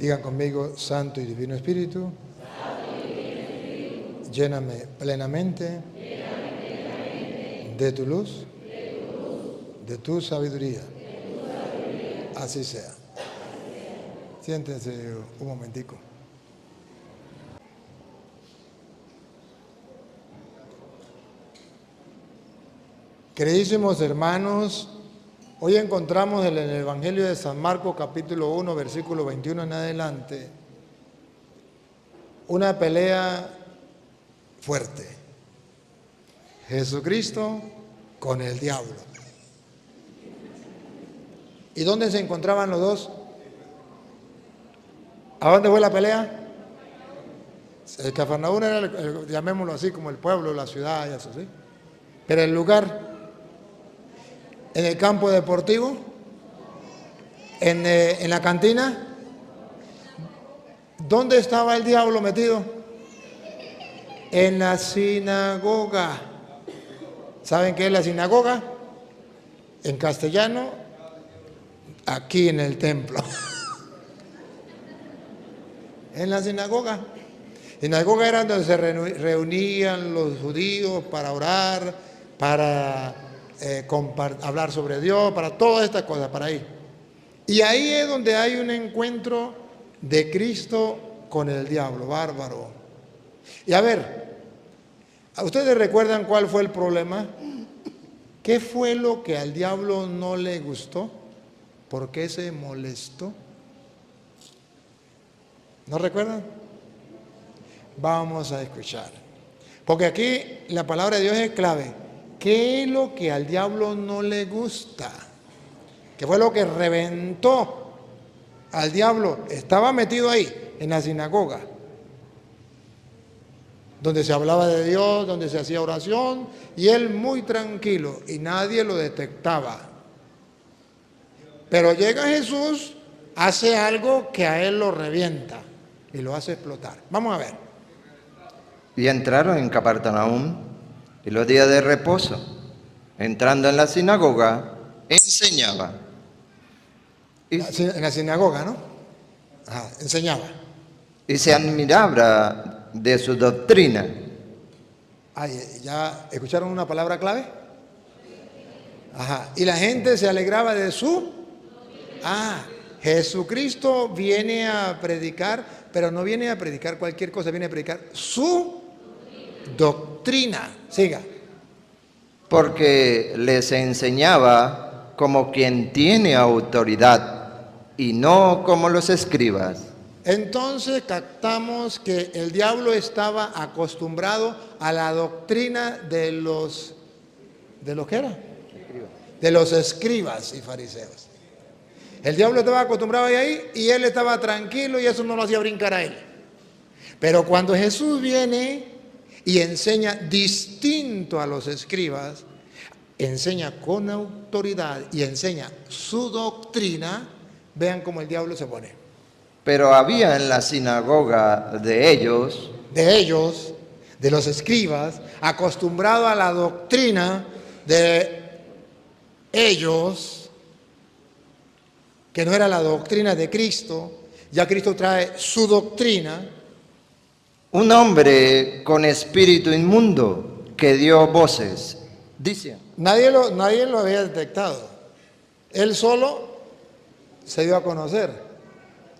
Digan conmigo, Santo y Divino Espíritu, lléname plenamente de tu luz, de tu sabiduría. Así sea. Siéntense un momentico. Queridísimos hermanos, hoy encontramos en el Evangelio de San Marcos, capítulo 1, versículo 21 en adelante, una pelea fuerte. Jesucristo con el diablo. ¿Y dónde se encontraban los dos? ¿A dónde fue la pelea? El Cafarnaúm era, llamémoslo así, como el pueblo, la ciudad y eso, ¿sí? Pero el lugar, en el campo deportivo, en la cantina. ¿Dónde estaba el diablo metido? En la sinagoga. ¿Saben qué es la sinagoga? En castellano, aquí en el templo. En la sinagoga. Sinagoga era donde se reunían los judíos para orar, para hablar sobre Dios, para todas estas cosas, para ir. Y ahí es donde hay un encuentro de Cristo con el diablo, bárbaro. Y a ver, ¿ustedes recuerdan cuál fue el problema? ¿Qué fue lo que al diablo no le gustó? ¿Por qué se molestó? ¿No recuerdan? Vamos a escuchar. Porque aquí la palabra de Dios es clave. ¿Qué es lo que al diablo no le gusta? ¿Qué fue lo que reventó al diablo? Estaba metido ahí, en la sinagoga, donde se hablaba de Dios, donde se hacía oración, y él muy tranquilo, y nadie lo detectaba. Pero llega Jesús, hace algo que a él lo revienta, y lo hace explotar. Vamos a ver. Y entraron en Capernaum, y los días de reposo, entrando en la sinagoga, enseñaba. En la sinagoga, ¿no? Ajá, enseñaba. Y se admiraba de su doctrina. ¿Ya escucharon una palabra clave? Ajá. Y la gente se alegraba de su... Jesucristo viene a predicar, pero no viene a predicar cualquier cosa, viene a predicar su doctrina. Siga. Porque les enseñaba como quien tiene autoridad y no como los escribas. Entonces captamos que el diablo estaba acostumbrado a la doctrina de los ¿qué era? De los escribas y fariseos. El diablo estaba acostumbrado ahí y él estaba tranquilo y eso no lo hacía brincar a él. Pero cuando Jesús viene y enseña distinto a los escribas, enseña con autoridad y enseña su doctrina, vean cómo el diablo se pone. Pero había en la sinagoga de ellos, de los escribas, acostumbrado a la doctrina de ellos, que no era la doctrina de Cristo, ya Cristo trae su doctrina. un hombre con espíritu inmundo que dio voces, dice. Nadie lo había detectado. Él solo se dio a conocer.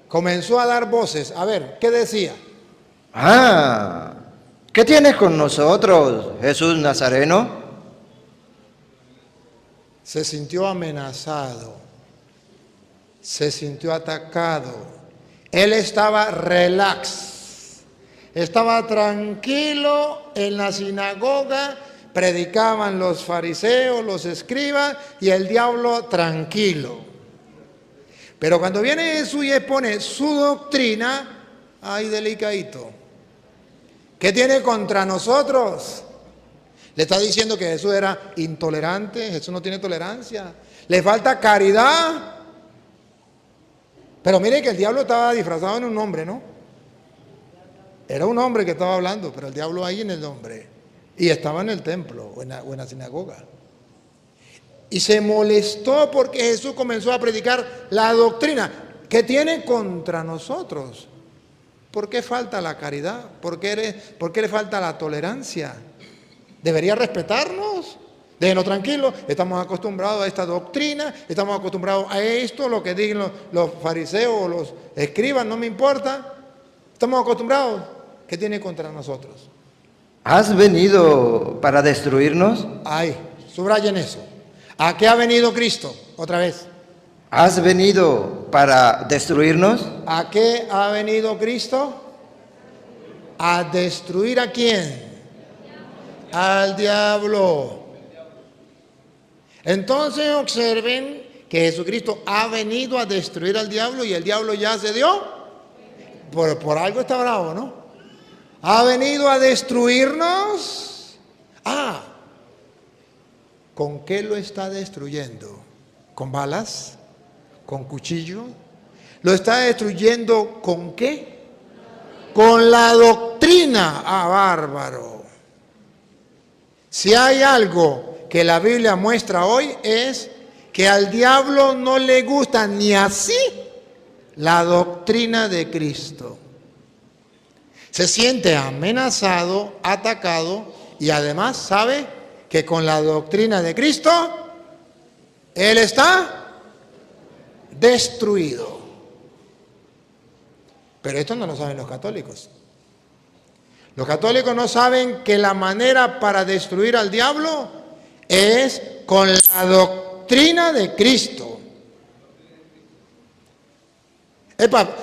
Comenzó a dar voces. A ver, ¿qué decía? ¿Qué tienes con nosotros, Jesús Nazareno? Se sintió amenazado. Se sintió atacado. Él estaba relax. Estaba tranquilo en la sinagoga. Predicaban los fariseos, los escribas y el diablo tranquilo. Pero cuando viene Jesús y expone su doctrina, ay, delicadito. ¿Qué tiene contra nosotros? Le está diciendo que Jesús era intolerante, Jesús no tiene tolerancia, le falta caridad. Pero mire que el diablo estaba disfrazado en un hombre, ¿no? Era un hombre que estaba hablando, pero el diablo ahí en el hombre. Y estaba en el templo o en la sinagoga. Y se molestó porque Jesús comenzó a predicar la doctrina. ¿Qué tiene contra nosotros? ¿Por qué falta la caridad? ¿Por qué le falta la tolerancia? ¿Debería respetarnos? Déjenos tranquilos, estamos acostumbrados a esta doctrina, estamos acostumbrados a esto, lo que digan los fariseos o los escribas, no me importa. Estamos acostumbrados. ¿Qué tiene contra nosotros? ¿Has venido para destruirnos? Ay, subrayen eso. ¿A qué ha venido Cristo? Otra vez. ¿Has venido para destruirnos? ¿A qué ha venido Cristo? ¿A destruir a quién? Al diablo. Entonces observen que Jesucristo ha venido a destruir al diablo y el diablo ya se dio. Por algo está bravo, ¿no? Ha venido a destruirnos. ¿Con qué lo está destruyendo? ¿Con balas? ¿Con cuchillo? ¿Lo está destruyendo con qué? Con la doctrina. Bárbaro. Si hay algo que la Biblia muestra hoy es que al diablo no le gusta ni así la doctrina de Cristo. Se siente amenazado, atacado y además sabe que con la doctrina de Cristo él está destruido. Pero esto no lo saben los católicos. Los católicos no saben que la manera para destruir al diablo es con la doctrina de Cristo.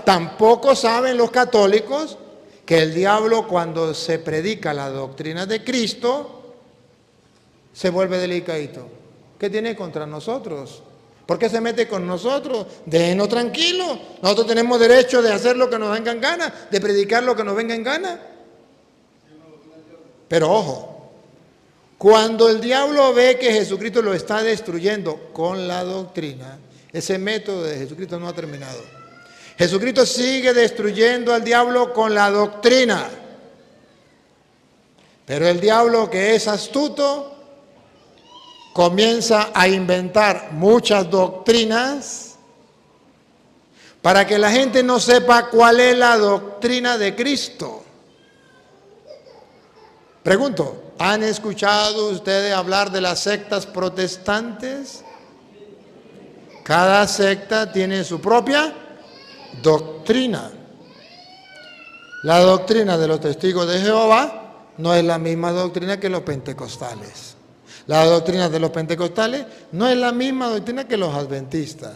Tampoco saben los católicos que el diablo, cuando se predica la doctrina de Cristo, se vuelve delicadito. ¿Qué tiene contra nosotros? ¿Por qué se mete con nosotros? Déjenos tranquilos. Nosotros tenemos derecho de hacer lo que nos venga en gana, de predicar lo que nos venga en gana. Pero ojo, cuando el diablo ve que Jesucristo lo está destruyendo con la doctrina, ese método de Jesucristo no ha terminado. Jesucristo sigue destruyendo al diablo con la doctrina. Pero el diablo, que es astuto, comienza a inventar muchas doctrinas para que la gente no sepa cuál es la doctrina de Cristo. Pregunto, ¿han escuchado ustedes hablar de las sectas protestantes? Cada secta tiene su propia doctrina. La doctrina de los testigos de Jehová no es la misma doctrina que los pentecostales. La doctrina de los pentecostales no es la misma doctrina que los adventistas.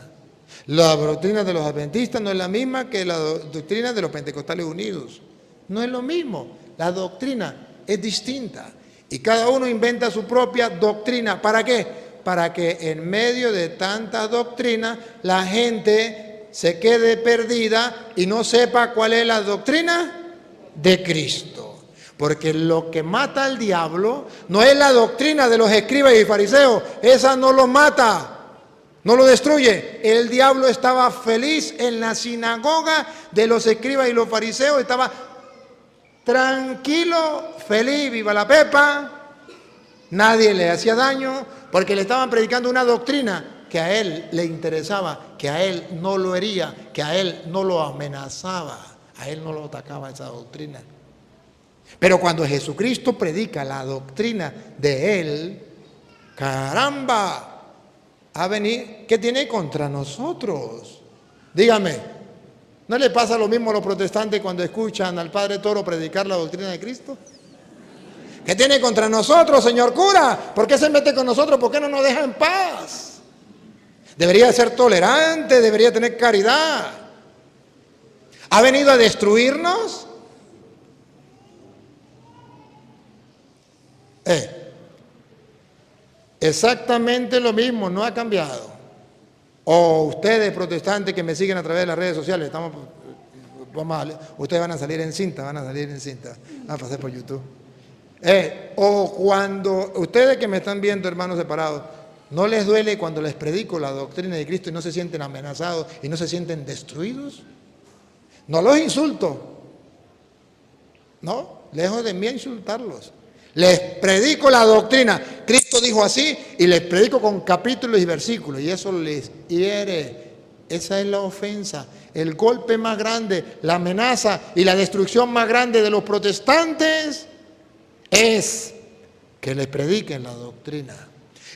La doctrina de los adventistas no es la misma que la doctrina de los pentecostales unidos. No es lo mismo. La doctrina es distinta. Y cada uno inventa su propia doctrina. ¿Para qué? Para que en medio de tanta doctrina la gente se quede perdida y no sepa cuál es la doctrina de Cristo. Porque lo que mata al diablo no es la doctrina de los escribas y fariseos. Esa no lo mata, no lo destruye. El diablo estaba feliz en la sinagoga de los escribas y los fariseos. Estaba tranquilo, feliz, viva la pepa. Nadie le hacía daño porque le estaban predicando una doctrina que a él le interesaba, que a él no lo hería, que a él no lo amenazaba, a él no lo atacaba esa doctrina. Pero cuando Jesucristo predica la doctrina de él, caramba, a venir, ¿qué tiene contra nosotros? Dígame, ¿no le pasa lo mismo a los protestantes cuando escuchan al Padre Toro predicar la doctrina de Cristo? ¿Qué tiene contra nosotros, señor cura? ¿Por qué se mete con nosotros? ¿Por qué no nos deja en paz? Debería ser tolerante, debería tener caridad. ¿Ha venido a destruirnos? Exactamente lo mismo, no ha cambiado. O ustedes protestantes que me siguen a través de las redes sociales, ustedes van a salir en cinta, van a pasar por YouTube. O cuando ustedes que me están viendo, hermanos separados, ¿no les duele cuando les predico la doctrina de Cristo y no se sienten amenazados y no se sienten destruidos? No los insulto, no, lejos de mí insultarlos. Les predico la doctrina. Cristo dijo así y les predico con capítulos y versículos y eso les hiere Esa es la ofensa, el golpe más grande, la amenaza y la destrucción más grande de los protestantes es que les prediquen la doctrina.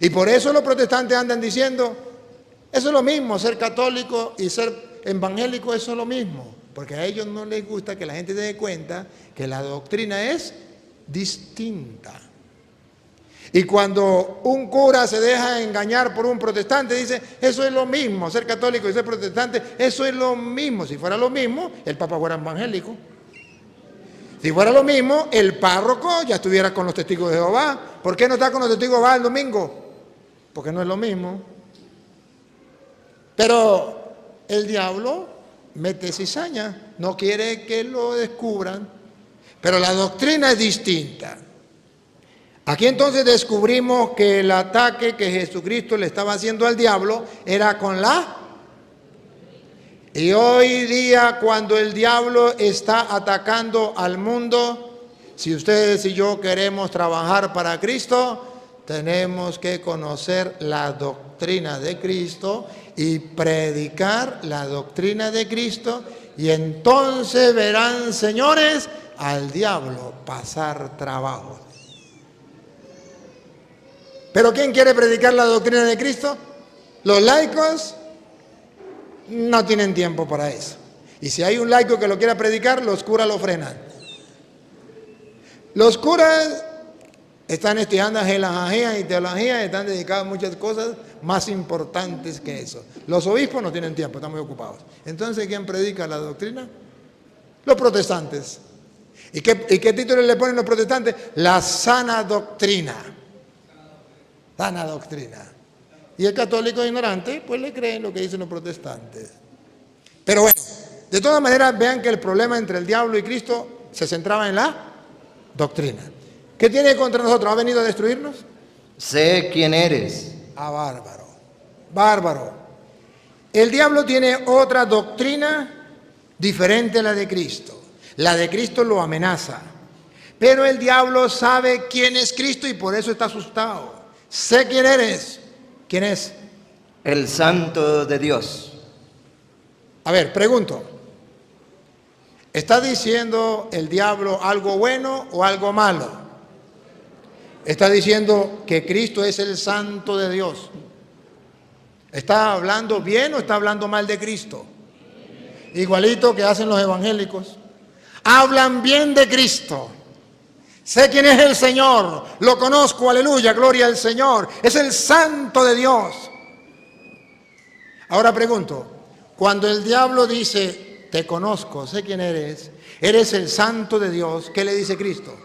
Y por eso los protestantes andan diciendo, eso es lo mismo, ser católico y ser evangélico, eso es lo mismo. Porque a ellos no les gusta que la gente se dé cuenta que la doctrina es distinta. Y cuando un cura se deja engañar por un protestante, dice, eso es lo mismo, ser católico y ser protestante, eso es lo mismo. Si fuera lo mismo, el Papa fuera evangélico. Si fuera lo mismo, el párroco ya estuviera con los testigos de Jehová. ¿Por qué no está con los testigos de Jehová el domingo? Porque no es lo mismo. Pero el diablo mete cizaña, no quiere que lo descubran. Pero la doctrina es distinta. Aquí entonces descubrimos que el ataque que Jesucristo le estaba haciendo al diablo era con la... Y hoy día cuando el diablo está atacando al mundo, si ustedes y yo queremos trabajar para Cristo, tenemos que conocer la doctrina de Cristo y predicar la doctrina de Cristo, y entonces verán, señores, al diablo pasar trabajo. ¿Pero quién quiere predicar la doctrina de Cristo? Los laicos no tienen tiempo para eso. Y si hay un laico que lo quiera predicar, los curas lo frenan. Los curas están estudiando gelajía y teología, están dedicados a muchas cosas más importantes que eso. Los obispos no tienen tiempo, están muy ocupados. Entonces, ¿quién predica la doctrina? Los protestantes. ¿Y qué título le ponen los protestantes? La sana doctrina. Sana doctrina. Y el católico ignorante, pues le creen lo que dicen los protestantes. Pero bueno, de todas maneras, vean que el problema entre el diablo y Cristo se centraba en la doctrina. ¿Qué tiene contra nosotros? ¿Ha venido a destruirnos? Sé quién eres. Ah, bárbaro. Bárbaro. El diablo tiene otra doctrina diferente a la de Cristo. La de Cristo lo amenaza. Pero el diablo sabe quién es Cristo y por eso está asustado. Sé quién eres. ¿Quién es? El Santo de Dios. A ver, pregunto. ¿Está diciendo el diablo algo bueno o algo malo? Está diciendo que Cristo es el Santo de Dios. ¿Está hablando bien o está hablando mal de Cristo? Igualito que hacen los evangélicos. Hablan bien de Cristo. Sé quién es el Señor, lo conozco, aleluya, gloria al Señor. Es el Santo de Dios. Ahora pregunto, cuando el diablo dice, te conozco, sé quién eres el Santo de Dios, ¿qué le dice Cristo?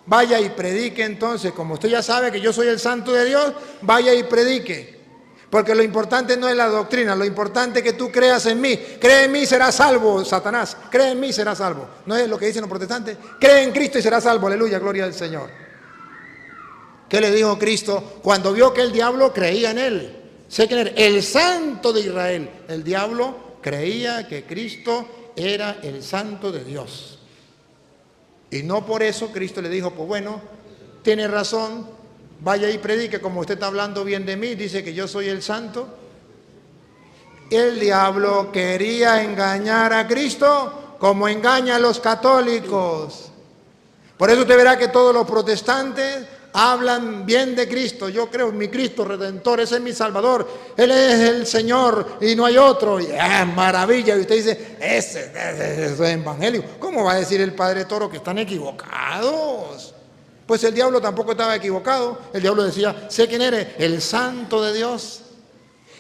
Vaya y predique entonces, como usted ya sabe que yo soy el Santo de Dios, vaya y predique. Porque lo importante no es la doctrina, lo importante es que tú creas en mí. Cree en mí y serás salvo, Satanás. Cree en mí y serás salvo. ¿No es lo que dicen los protestantes? Cree en Cristo y serás salvo, aleluya, gloria al Señor. ¿Qué le dijo Cristo cuando vio que el diablo creía en él? Sé quién era, el Santo de Israel. El diablo creía que Cristo era el Santo de Dios. Y no por eso Cristo le dijo, pues bueno, tiene razón. Vaya y predique, como usted está hablando bien de mí, dice que yo soy el santo. El diablo quería engañar a Cristo como engaña a los católicos. Por eso usted verá que todos los protestantes hablan bien de Cristo. Yo creo en mi Cristo Redentor, ese es mi Salvador. Él es el Señor y no hay otro. Y maravilla. Y usted dice, ese es evangelio. ¿Cómo va a decir el Padre Toro que están equivocados? Pues el diablo tampoco estaba equivocado. El diablo decía, sé quién eres, el Santo de Dios.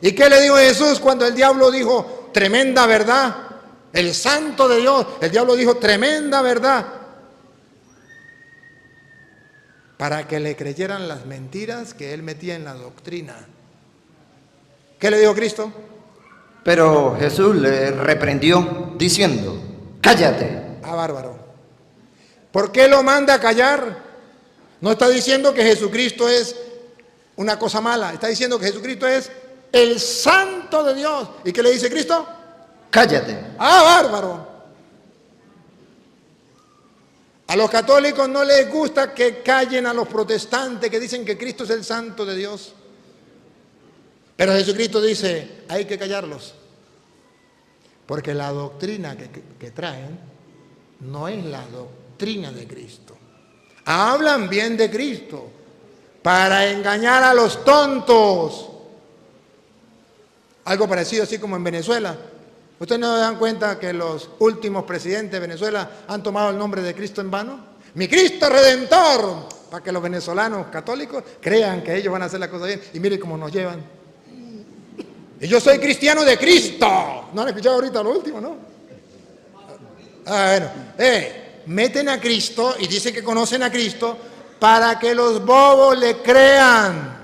¿Y qué le dijo Jesús cuando el diablo dijo, tremenda verdad? El Santo de Dios. El diablo dijo, tremenda verdad. Para que le creyeran las mentiras que él metía en la doctrina. ¿Qué le dijo Cristo? Pero Jesús le reprendió diciendo, cállate. Ah, bárbaro. ¿Por qué lo manda a callar? No está diciendo que Jesucristo es una cosa mala. Está diciendo que Jesucristo es el Santo de Dios. ¿Y qué le dice Cristo? Cállate. Ah, bárbaro. A los católicos no les gusta que callen a los protestantes que dicen que Cristo es el Santo de Dios. Pero Jesucristo dice, hay que callarlos. Porque la doctrina que traen no es la doctrina de Cristo. Hablan bien de Cristo para engañar a los tontos. Algo parecido así como en Venezuela. ¿Ustedes no se dan cuenta que los últimos presidentes de Venezuela han tomado el nombre de Cristo en vano? ¡Mi Cristo Redentor! Para que los venezolanos católicos crean que ellos van a hacer la cosa bien. Y miren cómo nos llevan. Y yo soy cristiano de Cristo. ¿No han escuchado ahorita lo último, no? Bueno. Meten a Cristo y dicen que conocen a Cristo para que los bobos le crean.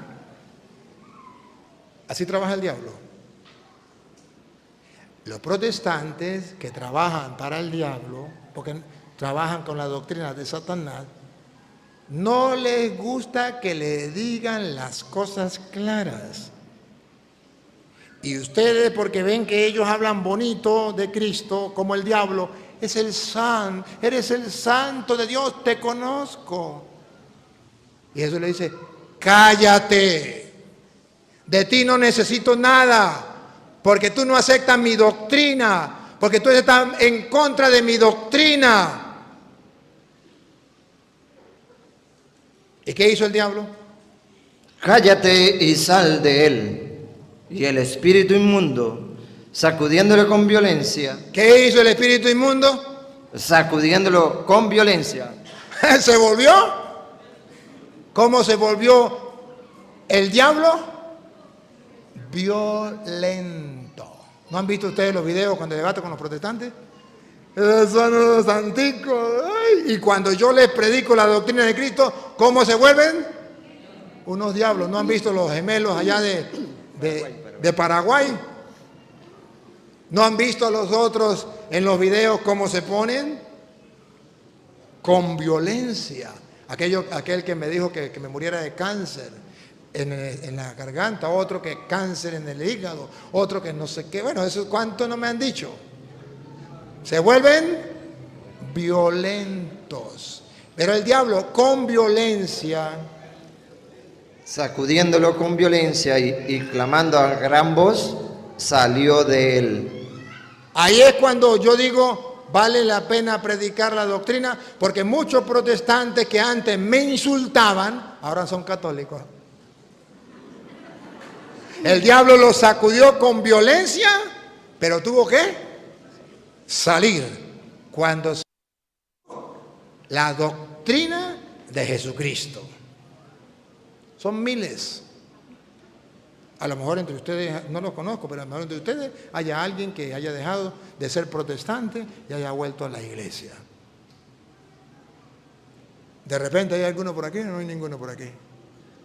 Así trabaja el diablo. Los protestantes que trabajan para el diablo, porque trabajan con la doctrina de Satanás, no les gusta que le digan las cosas claras. Y ustedes, porque ven que ellos hablan bonito de Cristo, como el diablo, es el santo, eres el santo de Dios, te conozco. Y Jesús le dice, cállate, de ti no necesito nada, porque tú no aceptas mi doctrina, porque tú estás en contra de mi doctrina. ¿Y qué hizo el diablo? Cállate y sal de él. Y el espíritu inmundo, sacudiéndolo con violencia. ¿Qué hizo el espíritu inmundo? Sacudiéndolo con violencia. ¿Se volvió? ¿Cómo se volvió el diablo? Violento. ¿No han visto ustedes los videos cuando debato con los protestantes? Son unos santicos. Y cuando yo les predico la doctrina de Cristo, ¿cómo se vuelven? Unos diablos. ¿No han visto los gemelos allá de Paraguay? ¿No han visto a los otros en los videos cómo se ponen? Con violencia. Aquel que me dijo que me muriera de cáncer en la garganta, otro que cáncer en el hígado, otro que no sé qué. Bueno, eso cuánto no me han dicho. Se vuelven violentos. Pero el diablo con violencia, sacudiéndolo con violencia y clamando a gran voz, salió de él. Ahí es cuando yo digo, vale la pena predicar la doctrina, porque muchos protestantes que antes me insultaban, ahora son católicos. El diablo los sacudió con violencia, pero tuvo que salir cuando la doctrina de Jesucristo. Son miles. A lo mejor entre ustedes, no los conozco, pero a lo mejor entre ustedes haya alguien que haya dejado de ser protestante y haya vuelto a la iglesia. De repente hay alguno por aquí, no hay ninguno por aquí.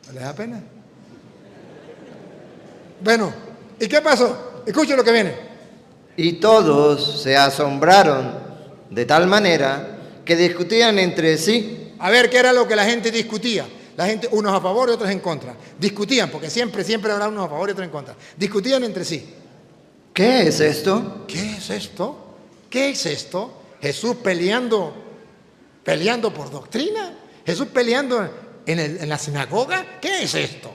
¿No les da pena? Bueno, ¿y qué pasó? Escuchen lo que viene. Y todos se asombraron de tal manera que discutían entre sí. A ver, ¿qué era lo que la gente discutía? La gente, unos a favor y otros en contra. Discutían, porque siempre habrá unos a favor y otros en contra. Discutían entre sí. ¿Qué es esto? ¿Qué es esto? ¿Qué es esto? Jesús peleando por doctrina. Jesús peleando en la sinagoga. ¿Qué es esto?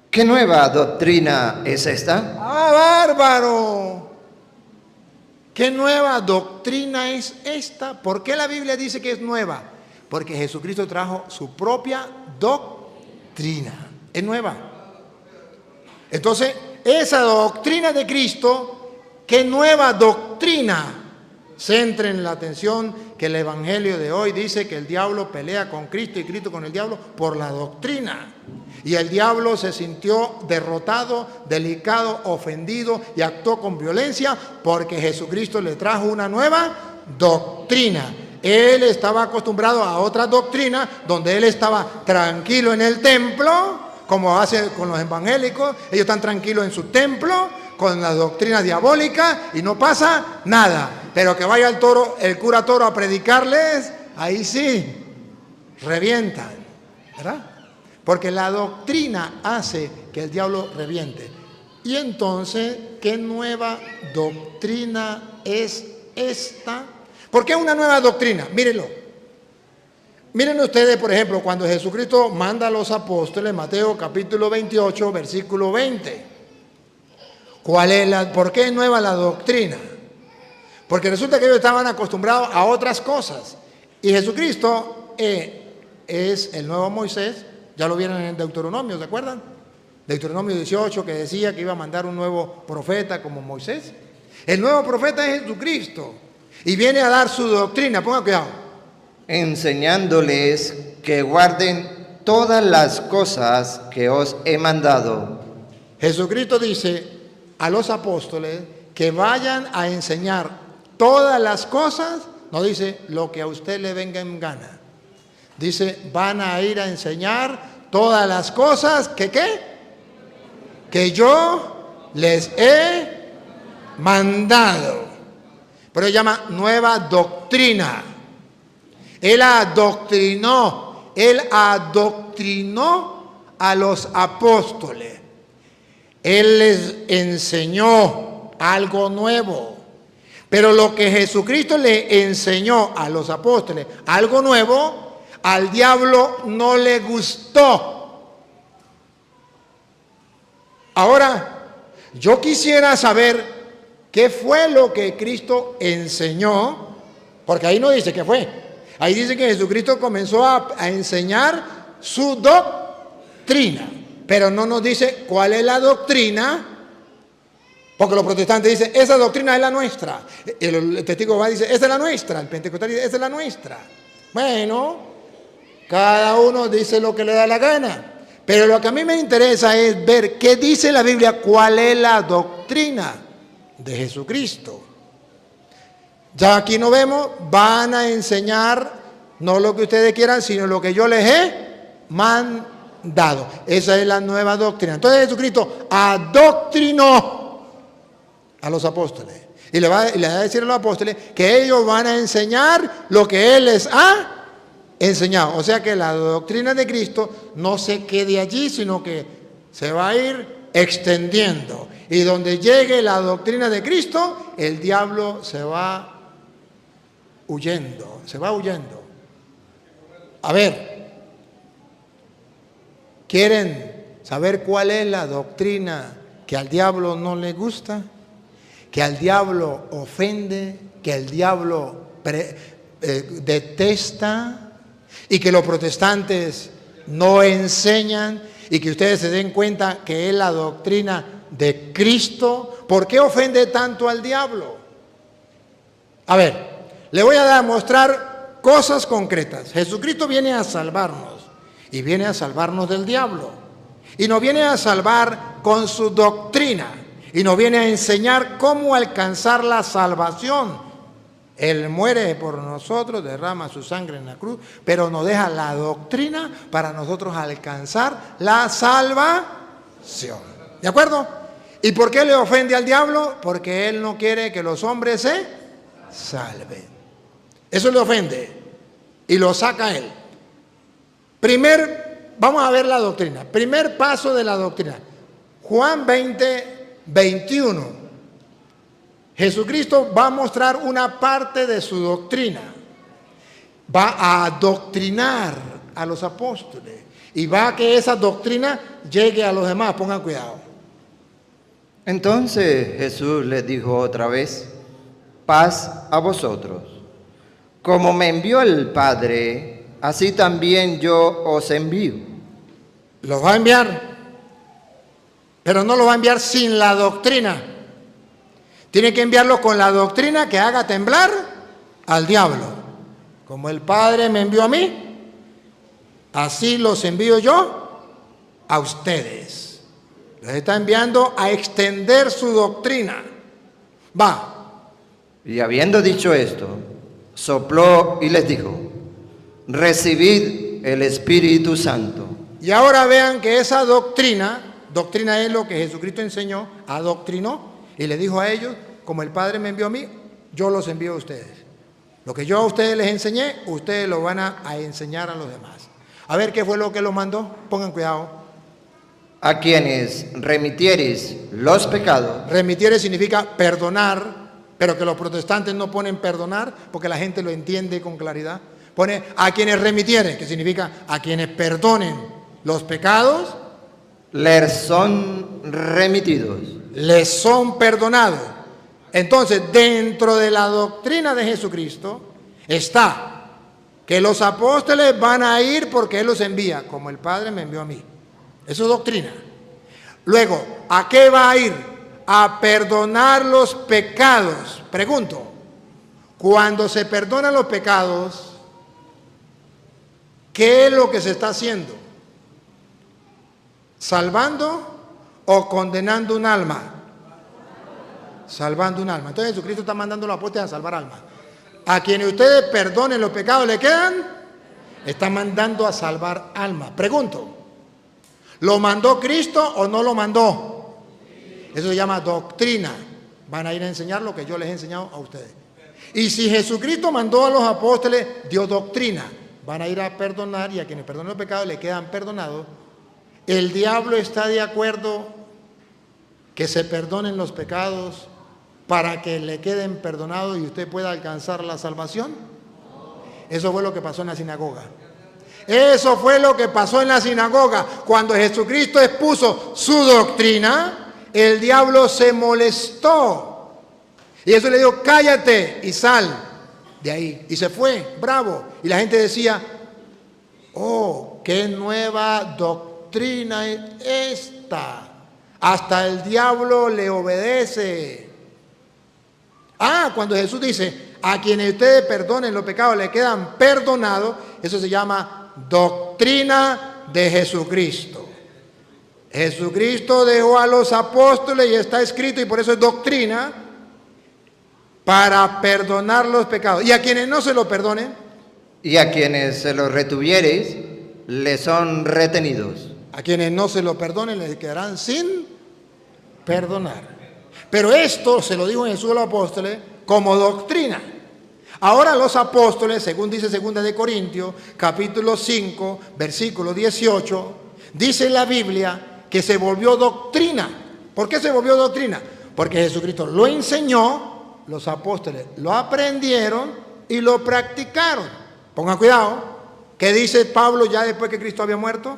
¿Qué nueva doctrina es esta? ¡Ah, bárbaro! ¿Qué nueva doctrina es esta? ¿Por qué la Biblia dice que es nueva? Porque Jesucristo trajo su propia doctrina. Es nueva. Entonces, esa doctrina de Cristo, ¿qué nueva doctrina? Centren la atención que el Evangelio de hoy dice que el diablo pelea con Cristo y Cristo con el diablo por la doctrina. Y el diablo se sintió derrotado, delicado, ofendido y actuó con violencia porque Jesucristo le trajo una nueva doctrina. Él estaba acostumbrado a otra doctrina donde él estaba tranquilo en el templo, como hace con los evangélicos. Ellos están tranquilos en su templo con la doctrina diabólica y no pasa nada. Pero que vaya el cura Toro a predicarles, ahí sí, revientan, ¿verdad? Porque la doctrina hace que el diablo reviente. Y entonces, ¿qué nueva doctrina es esta? ¿Por qué una nueva doctrina? Mírenlo. Miren ustedes, por ejemplo, cuando Jesucristo manda a los apóstoles, Mateo capítulo 28, versículo 20. ¿Por qué es nueva la doctrina? Porque resulta que ellos estaban acostumbrados a otras cosas. Y Jesucristo es el nuevo Moisés. Ya lo vieron en Deuteronomio, ¿se acuerdan? Deuteronomio 18, que decía que iba a mandar un nuevo profeta como Moisés. El nuevo profeta es Jesucristo. Y viene a dar su doctrina. Pongan cuidado. Enseñándoles que guarden todas las cosas que os he mandado. Jesucristo dice a los apóstoles que vayan a enseñar todas las cosas. No dice lo que a usted le venga en gana. Dice, van a ir a enseñar todas las cosas que ¿qué? Que yo les he mandado. Pero él llama nueva doctrina. Él adoctrinó a los apóstoles. Él les enseñó algo nuevo. Pero lo que Jesucristo le enseñó a los apóstoles, algo nuevo, al diablo no le gustó. Ahora, yo quisiera saber qué fue lo que Cristo enseñó, porque ahí no dice qué fue. Ahí dice que Jesucristo comenzó a enseñar su doctrina, pero no nos dice cuál es la doctrina, porque los protestantes dicen, esa doctrina es la nuestra. El testigo de Jehová dice, esa es la nuestra. El pentecostal dice, esa es la nuestra. Bueno, cada uno dice lo que le da la gana. Pero lo que a mí me interesa es ver qué dice la Biblia, cuál es la doctrina de Jesucristo. Ya aquí no vemos, van a enseñar no lo que ustedes quieran, sino lo que yo les he mandado. Esa es la nueva doctrina. Entonces Jesucristo adoctrinó a los apóstoles. Y le va a decir a los apóstoles que ellos van a enseñar lo que Él les ha enseñado. O sea que la doctrina de Cristo no se quede allí, sino que se va a ir extendiendo. Y donde llegue la doctrina de Cristo, el diablo se va huyendo. A ver, ¿quieren saber cuál es la doctrina que al diablo no le gusta? Que al diablo ofende, que al diablo detesta, y que los protestantes no enseñan, y que ustedes se den cuenta que es la doctrina de Cristo. ¿Por qué ofende tanto al diablo? A ver, le voy a mostrar cosas concretas. Jesucristo viene a salvarnos, y viene a salvarnos del diablo, y nos viene a salvar con su doctrina, y nos viene a enseñar cómo alcanzar la salvación. Él muere por nosotros, derrama su sangre en la cruz, pero nos deja la doctrina para nosotros alcanzar la salvación. ¿De acuerdo? ¿Y por qué le ofende al diablo? Porque él no quiere que los hombres se salven. Eso le ofende y lo saca él. Vamos a ver la doctrina. Primer paso de la doctrina. Juan 20:21. Jesucristo va a mostrar una parte de su doctrina. Va a adoctrinar a los apóstoles. Y va a que esa doctrina llegue a los demás. Pongan cuidado. Entonces Jesús les dijo otra vez, paz a vosotros. Como me envió el Padre, así también yo os envío. Los va a enviar, pero no los va a enviar sin la doctrina. Tiene que enviarlos con la doctrina que haga temblar al diablo. Como el Padre me envió a mí, así los envío yo a ustedes. Los está enviando a extender su doctrina. Va. Y habiendo dicho esto, sopló y les dijo, recibid el Espíritu Santo. Y ahora vean que esa doctrina es lo que Jesucristo enseñó, adoctrinó, y le dijo a ellos, como el Padre me envió a mí, yo los envío a ustedes. Lo que yo a ustedes les enseñé, ustedes lo van a enseñar a los demás. A ver qué fue lo que los mandó, pongan cuidado. A quienes remitiereis los pecados. Remitiere significa perdonar, pero que los protestantes no ponen perdonar, porque la gente lo entiende con claridad. Pone a quienes remitiere, que significa a quienes perdonen los pecados. Les son remitidos. Les son perdonados. Entonces, dentro de la doctrina de Jesucristo está que los apóstoles van a ir porque Él los envía, como el Padre me envió a mí. Eso es doctrina. Luego, ¿a qué va a ir? A perdonar los pecados. Pregunto, cuando se perdonan los pecados, ¿qué es lo que se está haciendo? ¿Salvando o condenando un alma? Salvando un alma. Entonces Jesucristo está mandando a los apóstoles a salvar almas. A quienes ustedes perdonen los pecados, ¿le quedan? Está mandando a salvar almas. Pregunto, ¿lo mandó Cristo o no lo mandó? Eso se llama doctrina. Van a ir a enseñar lo que yo les he enseñado a ustedes. Y si Jesucristo mandó a los apóstoles, dio doctrina. Van a ir a perdonar y a quienes perdonen los pecados le quedan perdonados. ¿El diablo está de acuerdo que se perdonen los pecados para que le queden perdonados y usted pueda alcanzar la salvación? Eso fue lo que pasó en la sinagoga. Eso fue lo que pasó en la sinagoga. Cuando Jesucristo expuso su doctrina, el diablo se molestó. Y eso le dijo, cállate y sal de ahí. Y se fue, bravo. Y la gente decía, oh, qué nueva doctrina es esta. Hasta el diablo le obedece. Cuando Jesús dice, a quienes ustedes perdonen los pecados le quedan perdonados, eso se llama doctrina de Jesucristo. Jesucristo dejó a los apóstoles y está escrito, y por eso es doctrina, para perdonar los pecados. Y a quienes no se lo perdonen, y a quienes se los retuviereis, les son retenidos. A quienes no se lo perdonen les quedarán sin perdonar. Pero esto se lo dijo Jesús a los apóstoles como doctrina. Ahora los apóstoles, según dice 2 de Corintios, capítulo 5, versículo 18, dice la Biblia que se volvió doctrina. ¿Por qué se volvió doctrina? Porque Jesucristo lo enseñó, los apóstoles lo aprendieron y lo practicaron. Pongan cuidado. ¿Qué dice Pablo ya después que Cristo había muerto?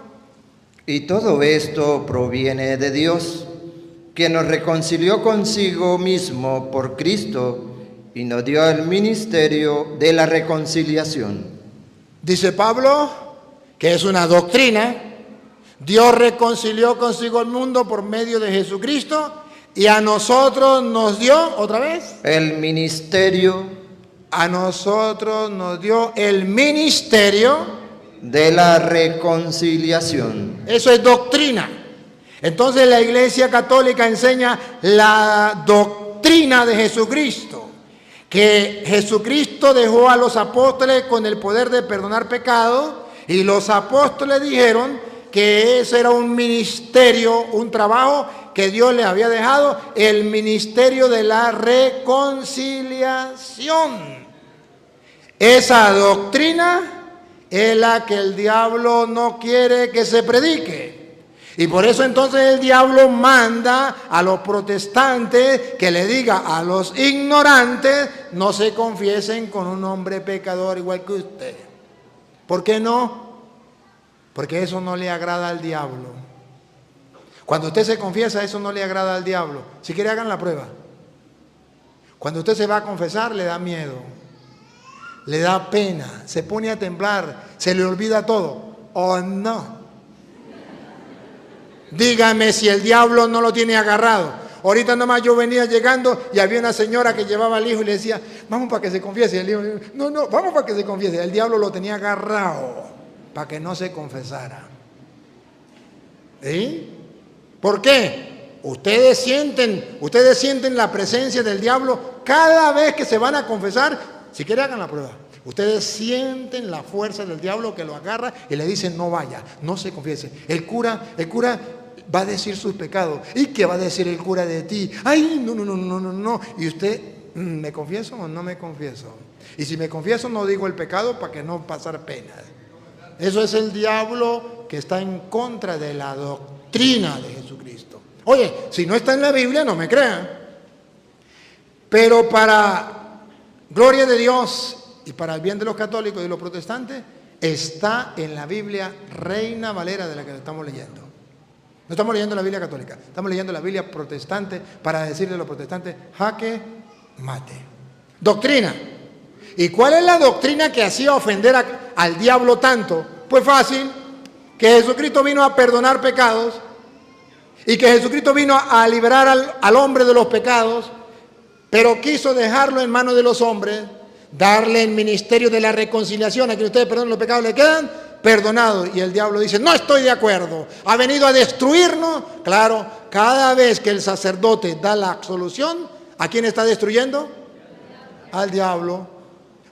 Y todo esto proviene de Dios, que nos reconcilió consigo mismo por Cristo y nos dio el ministerio de la reconciliación. Dice Pablo que es una doctrina. Dios reconcilió consigo el mundo por medio de Jesucristo y a nosotros nos dio, otra vez, el ministerio. A nosotros nos dio el ministerio de la reconciliación. Eso es doctrina. Entonces la Iglesia Católica enseña la doctrina de Jesucristo, que Jesucristo dejó a los apóstoles con el poder de perdonar pecados y los apóstoles dijeron que ese era un ministerio, un trabajo que Dios les había dejado, el ministerio de la reconciliación. Esa doctrina es la que el diablo no quiere que se predique. Y por eso entonces el diablo manda a los protestantes que le diga a los ignorantes, no se confiesen con un hombre pecador igual que usted. ¿Por qué no? Porque eso no le agrada al diablo. Cuando usted se confiesa, eso no le agrada al diablo. Si quiere, hagan la prueba. Cuando usted se va a confesar, le da miedo, le da pena, se pone a temblar, se le olvida todo. ¿O no? Dígame si el diablo no lo tiene agarrado. Ahorita nomás yo venía llegando y había una señora que llevaba al hijo y le decía, vamos para que se confiese. Y el hijo, no, vamos para que se confiese. El diablo lo tenía agarrado para que no se confesara. ¿Sí? ¿Por qué? Ustedes sienten la presencia del diablo cada vez que se van a confesar. Si quieren, hagan la prueba. Ustedes sienten la fuerza del diablo que lo agarra y le dicen, no vaya, no se confiese. El cura va a decir sus pecados. ¿Y qué va a decir el cura de ti? Ay, no. Y usted, ¿me confieso o no me confieso? Y si me confieso, no digo el pecado para que no pasar pena. Eso es el diablo que está en contra de la doctrina de Jesucristo. Oye, si no está en la Biblia, no me crean. Pero para gloria de Dios y para el bien de los católicos y los protestantes, está en la Biblia Reina Valera, de la que estamos leyendo. No estamos leyendo la Biblia católica, estamos leyendo la Biblia protestante para decirle a los protestantes, jaque mate. Doctrina. ¿Y cuál es la doctrina que hacía ofender al diablo tanto? Pues fácil, que Jesucristo vino a perdonar pecados y que Jesucristo vino a liberar al hombre de los pecados, pero quiso dejarlo en manos de los hombres, darle el ministerio de la reconciliación, a quien ustedes perdonen los pecados le quedan perdonados. Y el diablo dice, no estoy de acuerdo, ha venido a destruirnos. Claro, cada vez que el sacerdote da la absolución, ¿a quién está destruyendo? Al diablo,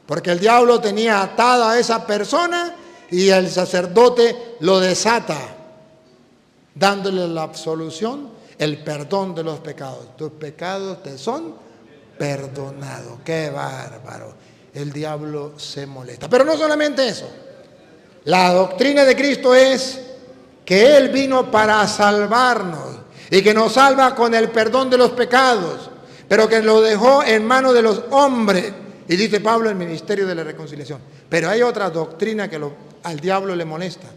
porque el diablo tenía atada a esa persona y el sacerdote lo desata, dándole la absolución, el perdón de los pecados. Tus pecados te son perdonados. ¡Qué bárbaro! El diablo se molesta. Pero no solamente eso. La doctrina de Cristo es que Él vino para salvarnos y que nos salva con el perdón de los pecados, pero que lo dejó en manos de los hombres. Y dice Pablo, el ministerio de la reconciliación. Pero hay otra doctrina que al diablo le molesta,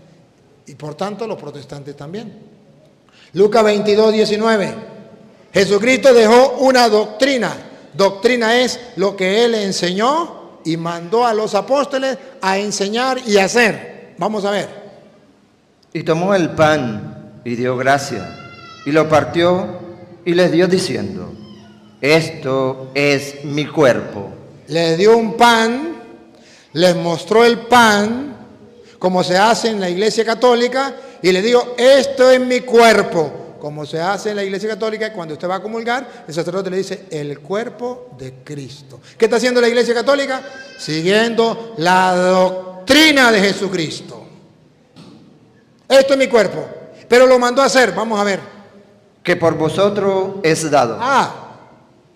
y por tanto los protestantes también. Lucas 22, 19. Jesucristo dejó una doctrina. Doctrina es lo que Él enseñó y mandó a los apóstoles a enseñar y hacer. Vamos a ver. Y tomó el pan y dio gracias, y lo partió y les dio diciendo, esto es mi cuerpo. Les dio un pan, les mostró el pan, como se hace en la Iglesia Católica, y le dijo, esto es mi cuerpo, como se hace en la Iglesia Católica. Cuando usted va a comulgar, el sacerdote le dice, el cuerpo de Cristo. ¿Qué está haciendo la Iglesia Católica? Siguiendo la doctrina de Jesucristo. Esto es mi cuerpo, pero lo mandó a hacer, vamos a ver. Que por vosotros es dado.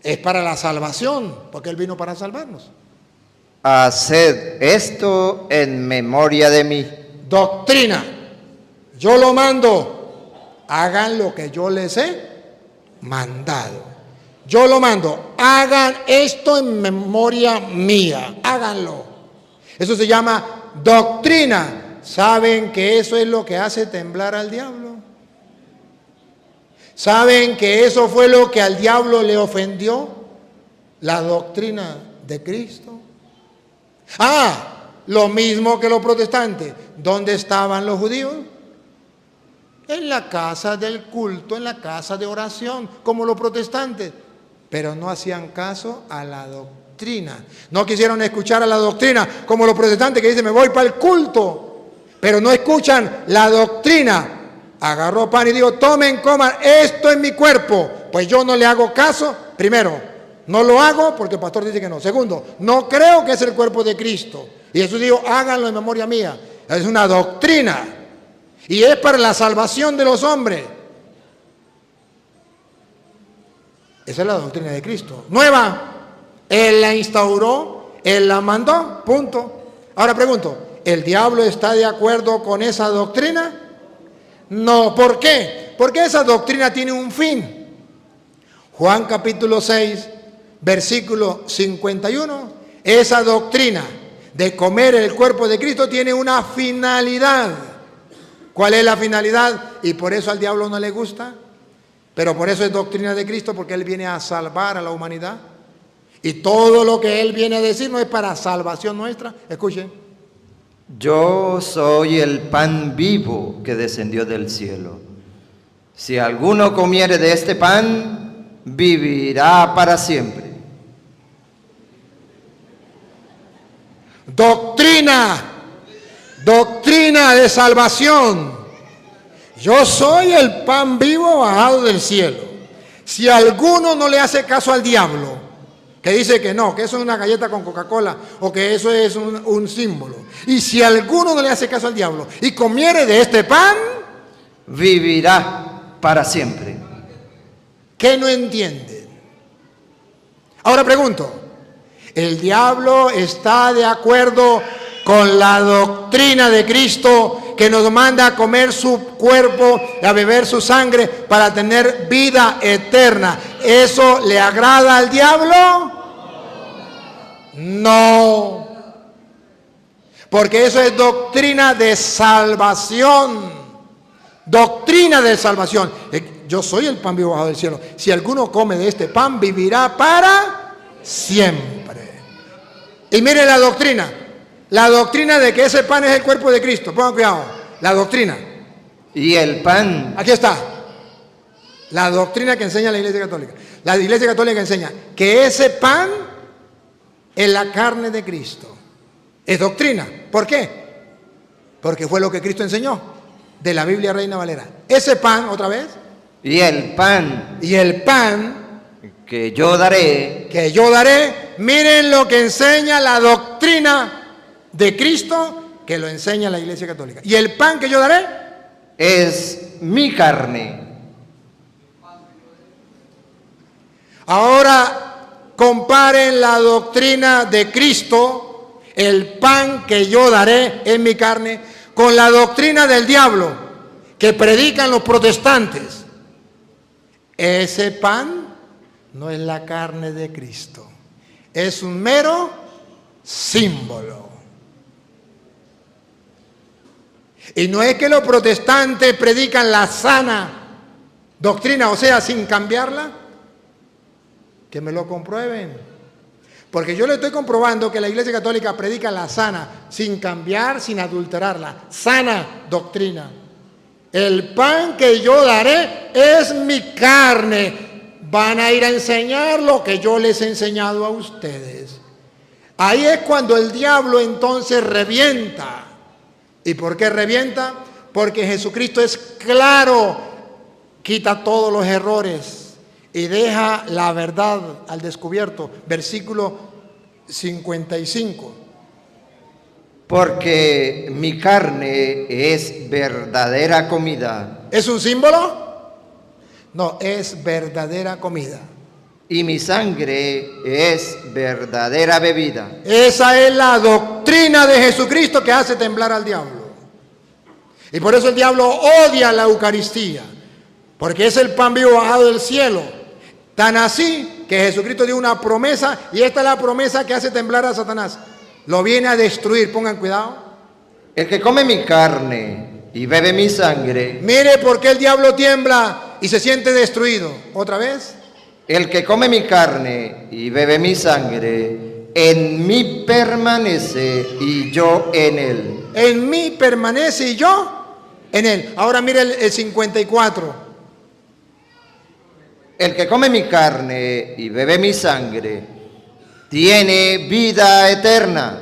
Es para la salvación, porque Él vino para salvarnos. Haced esto en memoria de mí. Doctrina. Yo lo mando. Hagan lo que yo les he mandado. Yo lo mando. Hagan esto en memoria mía. Háganlo. Eso se llama doctrina. ¿Saben que eso es lo que hace temblar al diablo? ¿Saben que eso fue lo que al diablo le ofendió? La doctrina de Cristo. Lo mismo que los protestantes. ¿Dónde estaban los judíos? En la casa del culto, en la casa de oración, como los protestantes. Pero no hacían caso a la doctrina. No quisieron escuchar a la doctrina, como los protestantes que dicen, me voy para el culto. Pero no escuchan la doctrina. Agarró pan y dijo, tomen, coman, esto es mi cuerpo. Pues yo no le hago caso. Primero, no lo hago porque el pastor dice que no. Segundo, no creo que es el cuerpo de Cristo. Y Jesús dijo, háganlo en memoria mía. Es una doctrina. Y es para la salvación de los hombres. Esa es la doctrina de Cristo. Nueva. Él la instauró, Él la mandó, punto. Ahora pregunto, ¿el diablo está de acuerdo con esa doctrina? No, ¿por qué? Porque esa doctrina tiene un fin. Juan capítulo 6, versículo 51, esa doctrina de comer el cuerpo de Cristo tiene una finalidad. ¿Cuál es la finalidad? Y por eso al diablo no le gusta, pero por eso es doctrina de Cristo, porque Él viene a salvar a la humanidad. Y todo lo que Él viene a decir no es para salvación nuestra. Escuchen. Yo soy el pan vivo que descendió del cielo. Si alguno comiere de este pan, vivirá para siempre. Doctrina de salvación. Yo soy el pan vivo bajado del cielo. Si alguno no le hace caso al diablo, que dice que no, que eso es una galleta con Coca-Cola o que eso es un símbolo. Y si alguno no le hace caso al diablo y comiere de este pan, vivirá para siempre. ¿Qué no entienden? Ahora pregunto, ¿el diablo está de acuerdo con la doctrina de Cristo que nos manda a comer su cuerpo y a beber su sangre para tener vida eterna? ¿Eso le agrada al diablo? No. Porque eso es doctrina de salvación. Doctrina de salvación. Yo soy el pan vivo bajado del cielo. Si alguno come de este pan, vivirá para siempre. Y mire la doctrina. La doctrina de que ese pan es el cuerpo de Cristo. Pongan cuidado. La doctrina. Y el pan. Aquí está. La doctrina que enseña la Iglesia Católica. La Iglesia Católica enseña que ese pan es la carne de Cristo. Es doctrina. ¿Por qué? Porque fue lo que Cristo enseñó. De la Biblia Reina Valera. Ese pan, otra vez. Y el pan. Y el pan Que yo daré. que yo daré. Miren lo que enseña la doctrina de Cristo, que lo enseña la Iglesia Católica. Y el pan que yo daré Es mi carne. Ahora comparen la doctrina de Cristo, el pan que yo daré en mi carne, con la doctrina del diablo que predican los protestantes. Ese pan no es la carne de Cristo, es un mero símbolo. Y no es que los protestantes predican la sana doctrina, o sea, sin cambiarla. Que me lo comprueben. Porque yo le estoy comprobando que la Iglesia Católica predica la sana, sin cambiar, sin adulterarla. Sana doctrina. El pan que yo daré es mi carne. Van a ir a enseñar lo que yo les he enseñado a ustedes. Ahí es cuando el diablo entonces revienta. ¿Y por qué revienta? Porque Jesucristo es claro, quita todos los errores y deja la verdad al descubierto. Versículo 55. Porque mi carne es verdadera comida. ¿Es un símbolo? No, es verdadera comida. Y mi sangre es verdadera bebida. Esa es la doctrina de Jesucristo que hace temblar al diablo. Y por eso el diablo odia la Eucaristía, porque es el pan vivo bajado del cielo. Tan así que Jesucristo dio una promesa, y esta es la promesa que hace temblar a Satanás. Lo viene a destruir, pongan cuidado. El que come mi carne y bebe mi sangre. Mire por qué el diablo tiembla y se siente destruido. ¿Otra vez? El que come mi carne y bebe mi sangre, en mí permanece y yo en él. En mí permanece y yo en él. Ahora mire el 54. El que come mi carne y bebe mi sangre, tiene vida eterna,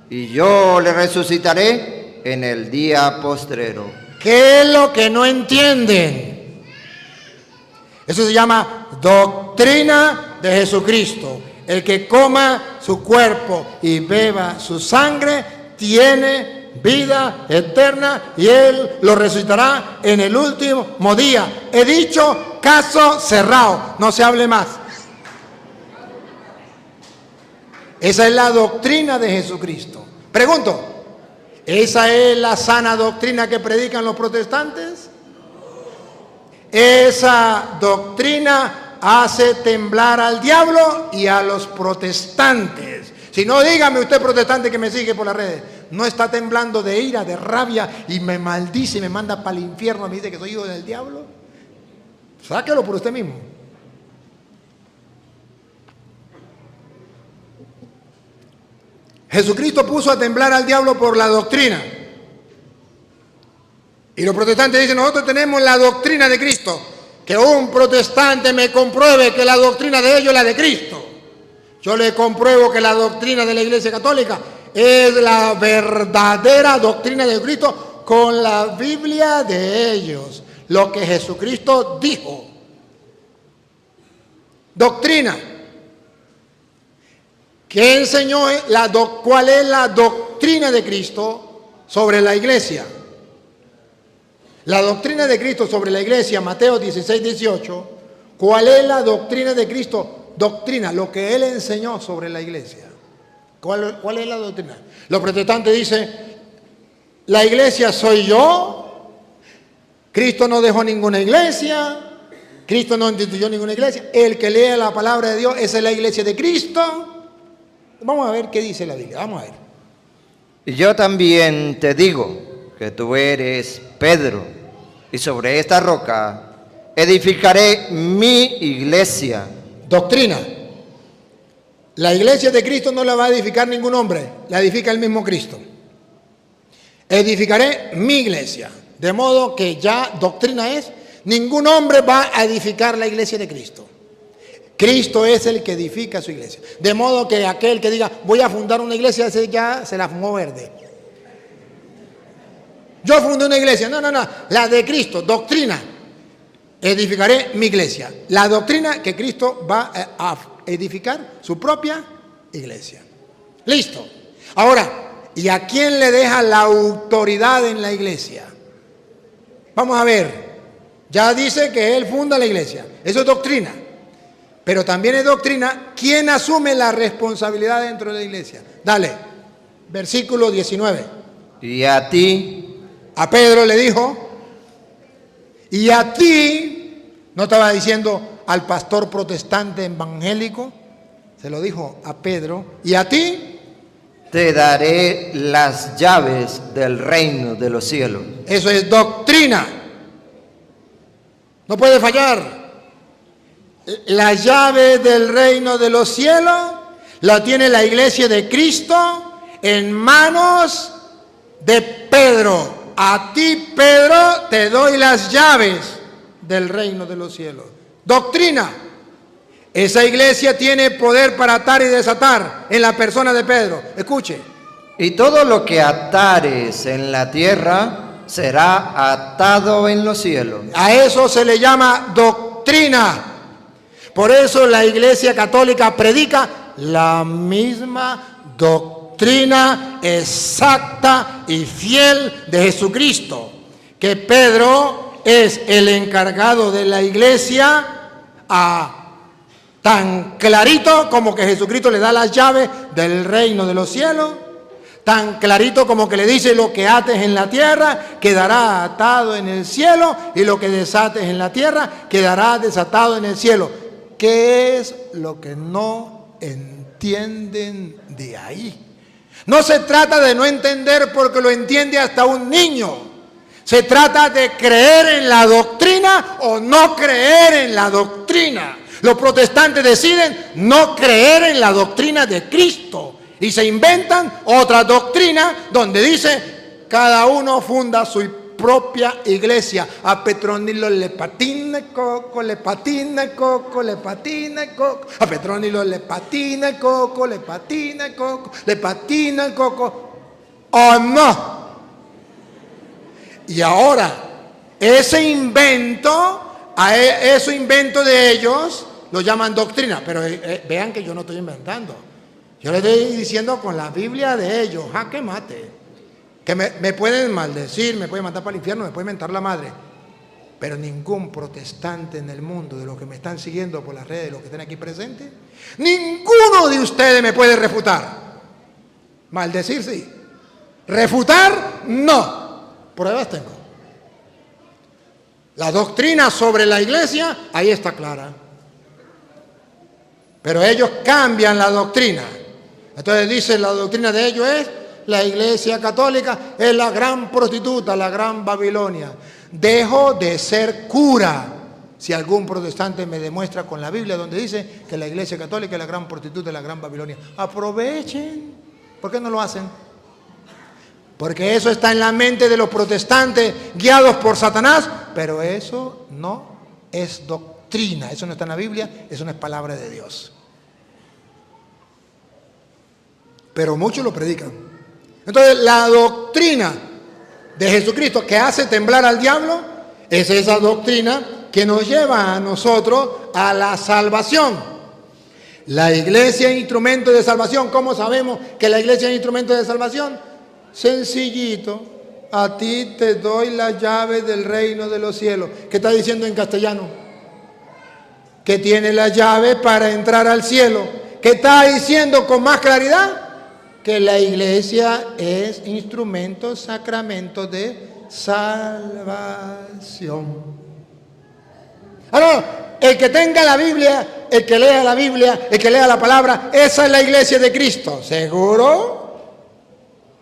y yo le resucitaré en el día postrero. ¿Qué es lo que no entienden? Eso se llama doctrina de Jesucristo. El que coma su cuerpo y beba su sangre tiene vida eterna y Él lo resucitará en el último día. He dicho, caso cerrado, no se hable más. Esa es la doctrina de Jesucristo. Pregunto, ¿esa es la sana doctrina que predican los protestantes? Esa doctrina hace temblar al diablo y a los protestantes. Si no, dígame usted, protestante que me sigue por las redes, ¿no está temblando de ira, de rabia y me maldice y me manda para el infierno? Me dice que soy hijo del diablo. Sáquelo por usted mismo. Jesucristo puso a temblar al diablo por la doctrina. Y los protestantes dicen, nosotros tenemos la doctrina de Cristo. Que un protestante me compruebe que la doctrina de ellos es la de Cristo. Yo le compruebo que la doctrina de la Iglesia Católica es la verdadera doctrina de Cristo con la Biblia de ellos. Lo que Jesucristo dijo. Doctrina. ¿Qué enseñó? ¿Cuál es la doctrina de Cristo sobre la iglesia? La doctrina de Cristo sobre la iglesia, Mateo 16, 18. ¿Cuál es la doctrina de Cristo? Doctrina, lo que Él enseñó sobre la iglesia. ¿Cuál es la doctrina? Los protestantes dicen, la iglesia soy yo, Cristo no dejó ninguna iglesia, Cristo no instituyó ninguna iglesia, el que lee la palabra de Dios, esa es la iglesia de Cristo. Vamos a ver qué dice la Biblia, vamos a ver. Y yo también te digo que tú eres Pedro, y sobre esta roca edificaré mi iglesia. Doctrina. La iglesia de Cristo no la va a edificar ningún hombre, la edifica el mismo Cristo. Edificaré mi iglesia. De modo que ya doctrina es, ningún hombre va a edificar la iglesia de Cristo. Cristo es el que edifica su iglesia. De modo que aquel que diga, voy a fundar una iglesia, ese ya se la fumó verde. Yo fundé una iglesia. No, la de Cristo, doctrina. Edificaré mi iglesia. La doctrina que Cristo va a edificar su propia iglesia. Listo. Ahora, ¿y a quién le deja la autoridad en la iglesia? Vamos a ver. Ya dice que Él funda la iglesia. Eso es doctrina. Pero también es doctrina quién asume la responsabilidad dentro de la iglesia. Dale. Versículo 19. Y a ti, a Pedro le dijo, y a ti, no estaba diciendo al pastor protestante evangélico, se lo dijo a Pedro, y a ti te daré las llaves del reino de los cielos. Eso es doctrina. No puede fallar. La llave del reino de los cielos la tiene la iglesia de Cristo en manos de Pedro. A ti, Pedro, te doy las llaves del reino de los cielos. Doctrina. Esa iglesia tiene poder para atar y desatar en la persona de Pedro. Escuche. Y todo lo que atares en la tierra será atado en los cielos. A eso se le llama doctrina. Por eso la Iglesia Católica predica la misma doctrina exacta y fiel de Jesucristo, que Pedro es el encargado de la iglesia, tan clarito como que Jesucristo le da las llaves del reino de los cielos, tan clarito como que le dice lo que ates en la tierra quedará atado en el cielo y lo que desates en la tierra quedará desatado en el cielo. ¿Qué es lo que no entienden de ahí? No se trata de no entender porque lo entiende hasta un niño. Se trata de creer en la doctrina o no creer en la doctrina. Los protestantes deciden no creer en la doctrina de Cristo y se inventan otra doctrina donde dice cada uno funda su propia iglesia. A Petronilo le patina coco, le patina coco, le patina coco. A Petronilo le patina coco, le patina coco, le patina coco. ¡Oh, no! Y ahora, ese invento de ellos, lo llaman doctrina. Pero vean que yo no estoy inventando. Yo le estoy diciendo con la Biblia de ellos. ¡Jaque mate! Que me pueden maldecir, me pueden mandar para el infierno, me pueden mentar la madre. Pero ningún protestante en el mundo, de los que me están siguiendo por las redes, de los que están aquí presentes, ninguno de ustedes me puede refutar. Maldecir sí. Refutar no. Pruebas tengo. La doctrina sobre la iglesia, ahí está clara. Pero ellos cambian la doctrina. Entonces dicen, la doctrina de ellos es: la iglesia católica es la gran prostituta, la gran Babilonia. Dejo de ser cura si algún protestante me demuestra con la Biblia donde dice que la iglesia católica es la gran prostituta, la gran Babilonia. Aprovechen. ¿Por qué no lo hacen? Porque eso está en la mente de los protestantes guiados por Satanás, pero eso no es doctrina, eso no está en la Biblia, eso no es palabra de Dios. Pero muchos lo predican. Entonces, la doctrina de Jesucristo que hace temblar al diablo es esa doctrina que nos lleva a nosotros a la salvación. La iglesia es instrumento de salvación. ¿Cómo sabemos que la iglesia es instrumento de salvación? Sencillito. A ti te doy la llave del reino de los cielos. ¿Qué está diciendo en castellano? Que tiene la llave para entrar al cielo. ¿Qué está diciendo con más claridad? Que la iglesia es instrumento, sacramento de salvación. Ahora, el que tenga la Biblia, el que lea la Biblia, el que lea la palabra, esa es la iglesia de Cristo. ¿Seguro?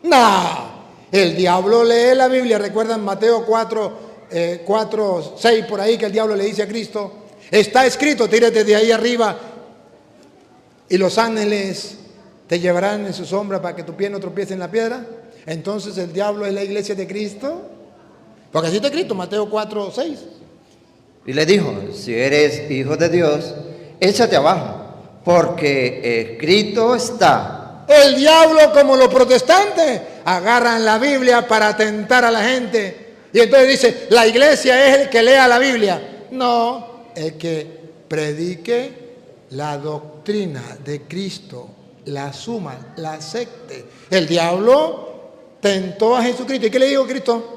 No. El diablo lee la Biblia. ¿Recuerdan Mateo 4, 4, 6 por ahí, que el diablo le dice a Cristo, está escrito, tírate de ahí arriba y los ángeles te llevarán en su sombra para que tu pie no tropiece en la piedra. Entonces el diablo es la iglesia de Cristo, porque así está escrito, Mateo 4, 6. Y le dijo, si eres hijo de Dios, échate abajo, porque escrito está. El diablo, como los protestantes, agarran la Biblia para tentar a la gente. Y entonces dice, la iglesia es el que lea la Biblia. No, el que predique la doctrina de Cristo, la suma, la acepte. El diablo tentó a Jesucristo. ¿Y qué le dijo Cristo?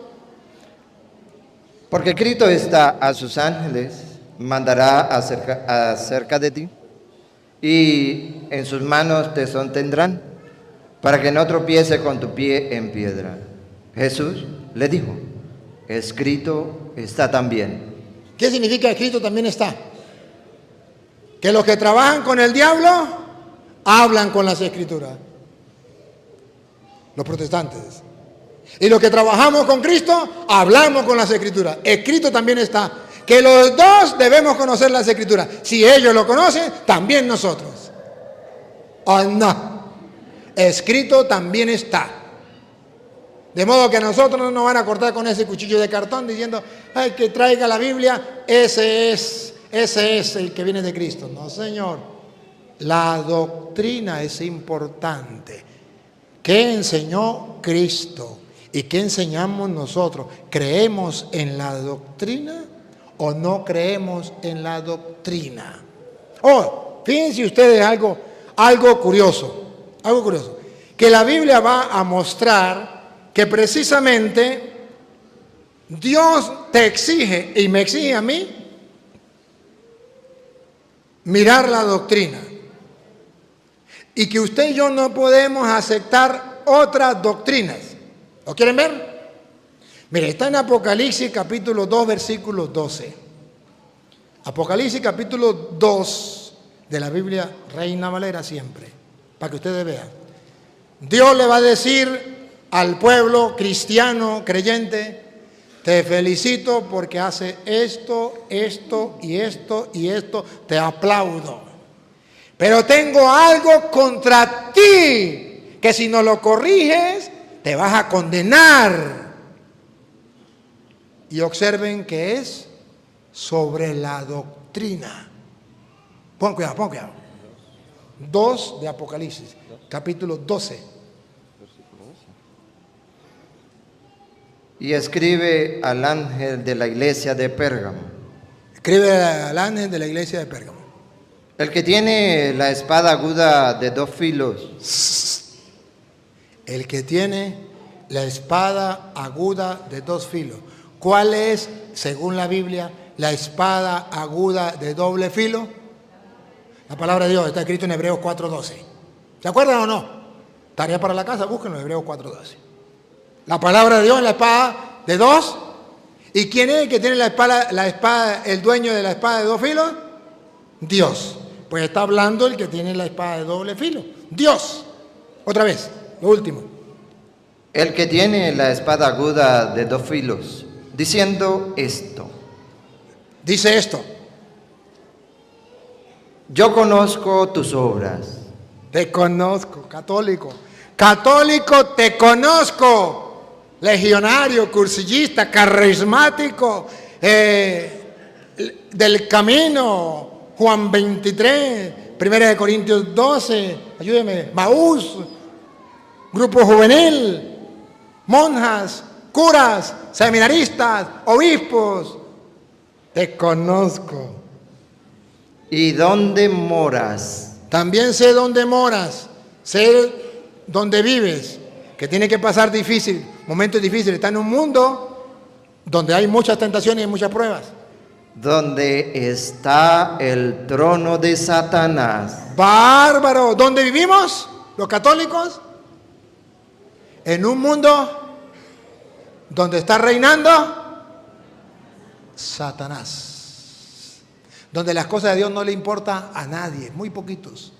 Porque escrito está, a sus ángeles mandará acerca de ti, y en sus manos te sostendrán, para que no tropiece con tu pie en piedra. Jesús le dijo, escrito está también. ¿Qué significa escrito también está? Que los que trabajan con el diablo hablan con las escrituras. Los protestantes. Y los que trabajamos con Cristo, hablamos con las escrituras. Escrito también está. Que los dos debemos conocer las escrituras. Si ellos lo conocen, también nosotros. ¿O no? Escrito también está. De modo que a nosotros no nos van a cortar con ese cuchillo de cartón diciendo, ay, que traiga la Biblia, ese es el que viene de Cristo. No, Señor. La doctrina es importante. ¿Qué enseñó Cristo? ¿Y qué enseñamos nosotros? ¿Creemos en la doctrina o no creemos en la doctrina? Oh, fíjense ustedes algo curioso, que la Biblia va a mostrar que precisamente Dios te exige y me exige a mí mirar la doctrina. Y que usted y yo no podemos aceptar otras doctrinas. ¿Lo quieren ver? Mire, está en Apocalipsis capítulo 2, versículo 12. Apocalipsis capítulo 2 de la Biblia Reina Valera siempre, para que ustedes vean. Dios le va a decir al pueblo cristiano, creyente, te felicito porque hace esto, esto y esto y esto, te aplaudo. Pero tengo algo contra ti, que si no lo corriges, te vas a condenar. Y observen que es sobre la doctrina. Pon cuidado. 2 de Apocalipsis, capítulo 12. Y escribe al ángel de la iglesia de Pérgamo. Escribe al ángel de la iglesia de Pérgamo. El que tiene la espada aguda de 2 filos. El que tiene la espada aguda de 2 filos. ¿Cuál es, según la Biblia, la espada aguda de doble filo? La palabra de Dios está escrito en Hebreos 4:12. ¿Se acuerdan o no? Tarea para la casa, búsquenlo en Hebreos 4:12. La palabra de Dios es la espada de 2. ¿Y quién es el que tiene la espada, el dueño de la espada de 2 filos? Dios. Pues está hablando el que tiene la espada de doble filo. Dios. Otra vez, lo último. El que tiene la espada aguda de 2 filos, diciendo esto. Dice esto. Yo conozco tus obras. Te conozco, católico. Católico, te conozco. Legionario, cursillista, carismático, del camino, Juan 23, 1 Corintios 12, ayúdeme, Maús, grupo juvenil, monjas, curas, seminaristas, obispos. Te conozco. ¿Y dónde moras? También sé dónde moras, sé dónde vives, que tiene que pasar difícil, momentos difíciles. Está en un mundo donde hay muchas tentaciones y muchas pruebas. Donde está el trono de Satanás. Bárbaro. ¿Dónde vivimos los católicos? En un mundo donde está reinando Satanás. Donde las cosas de Dios no le importan a nadie, muy poquitos.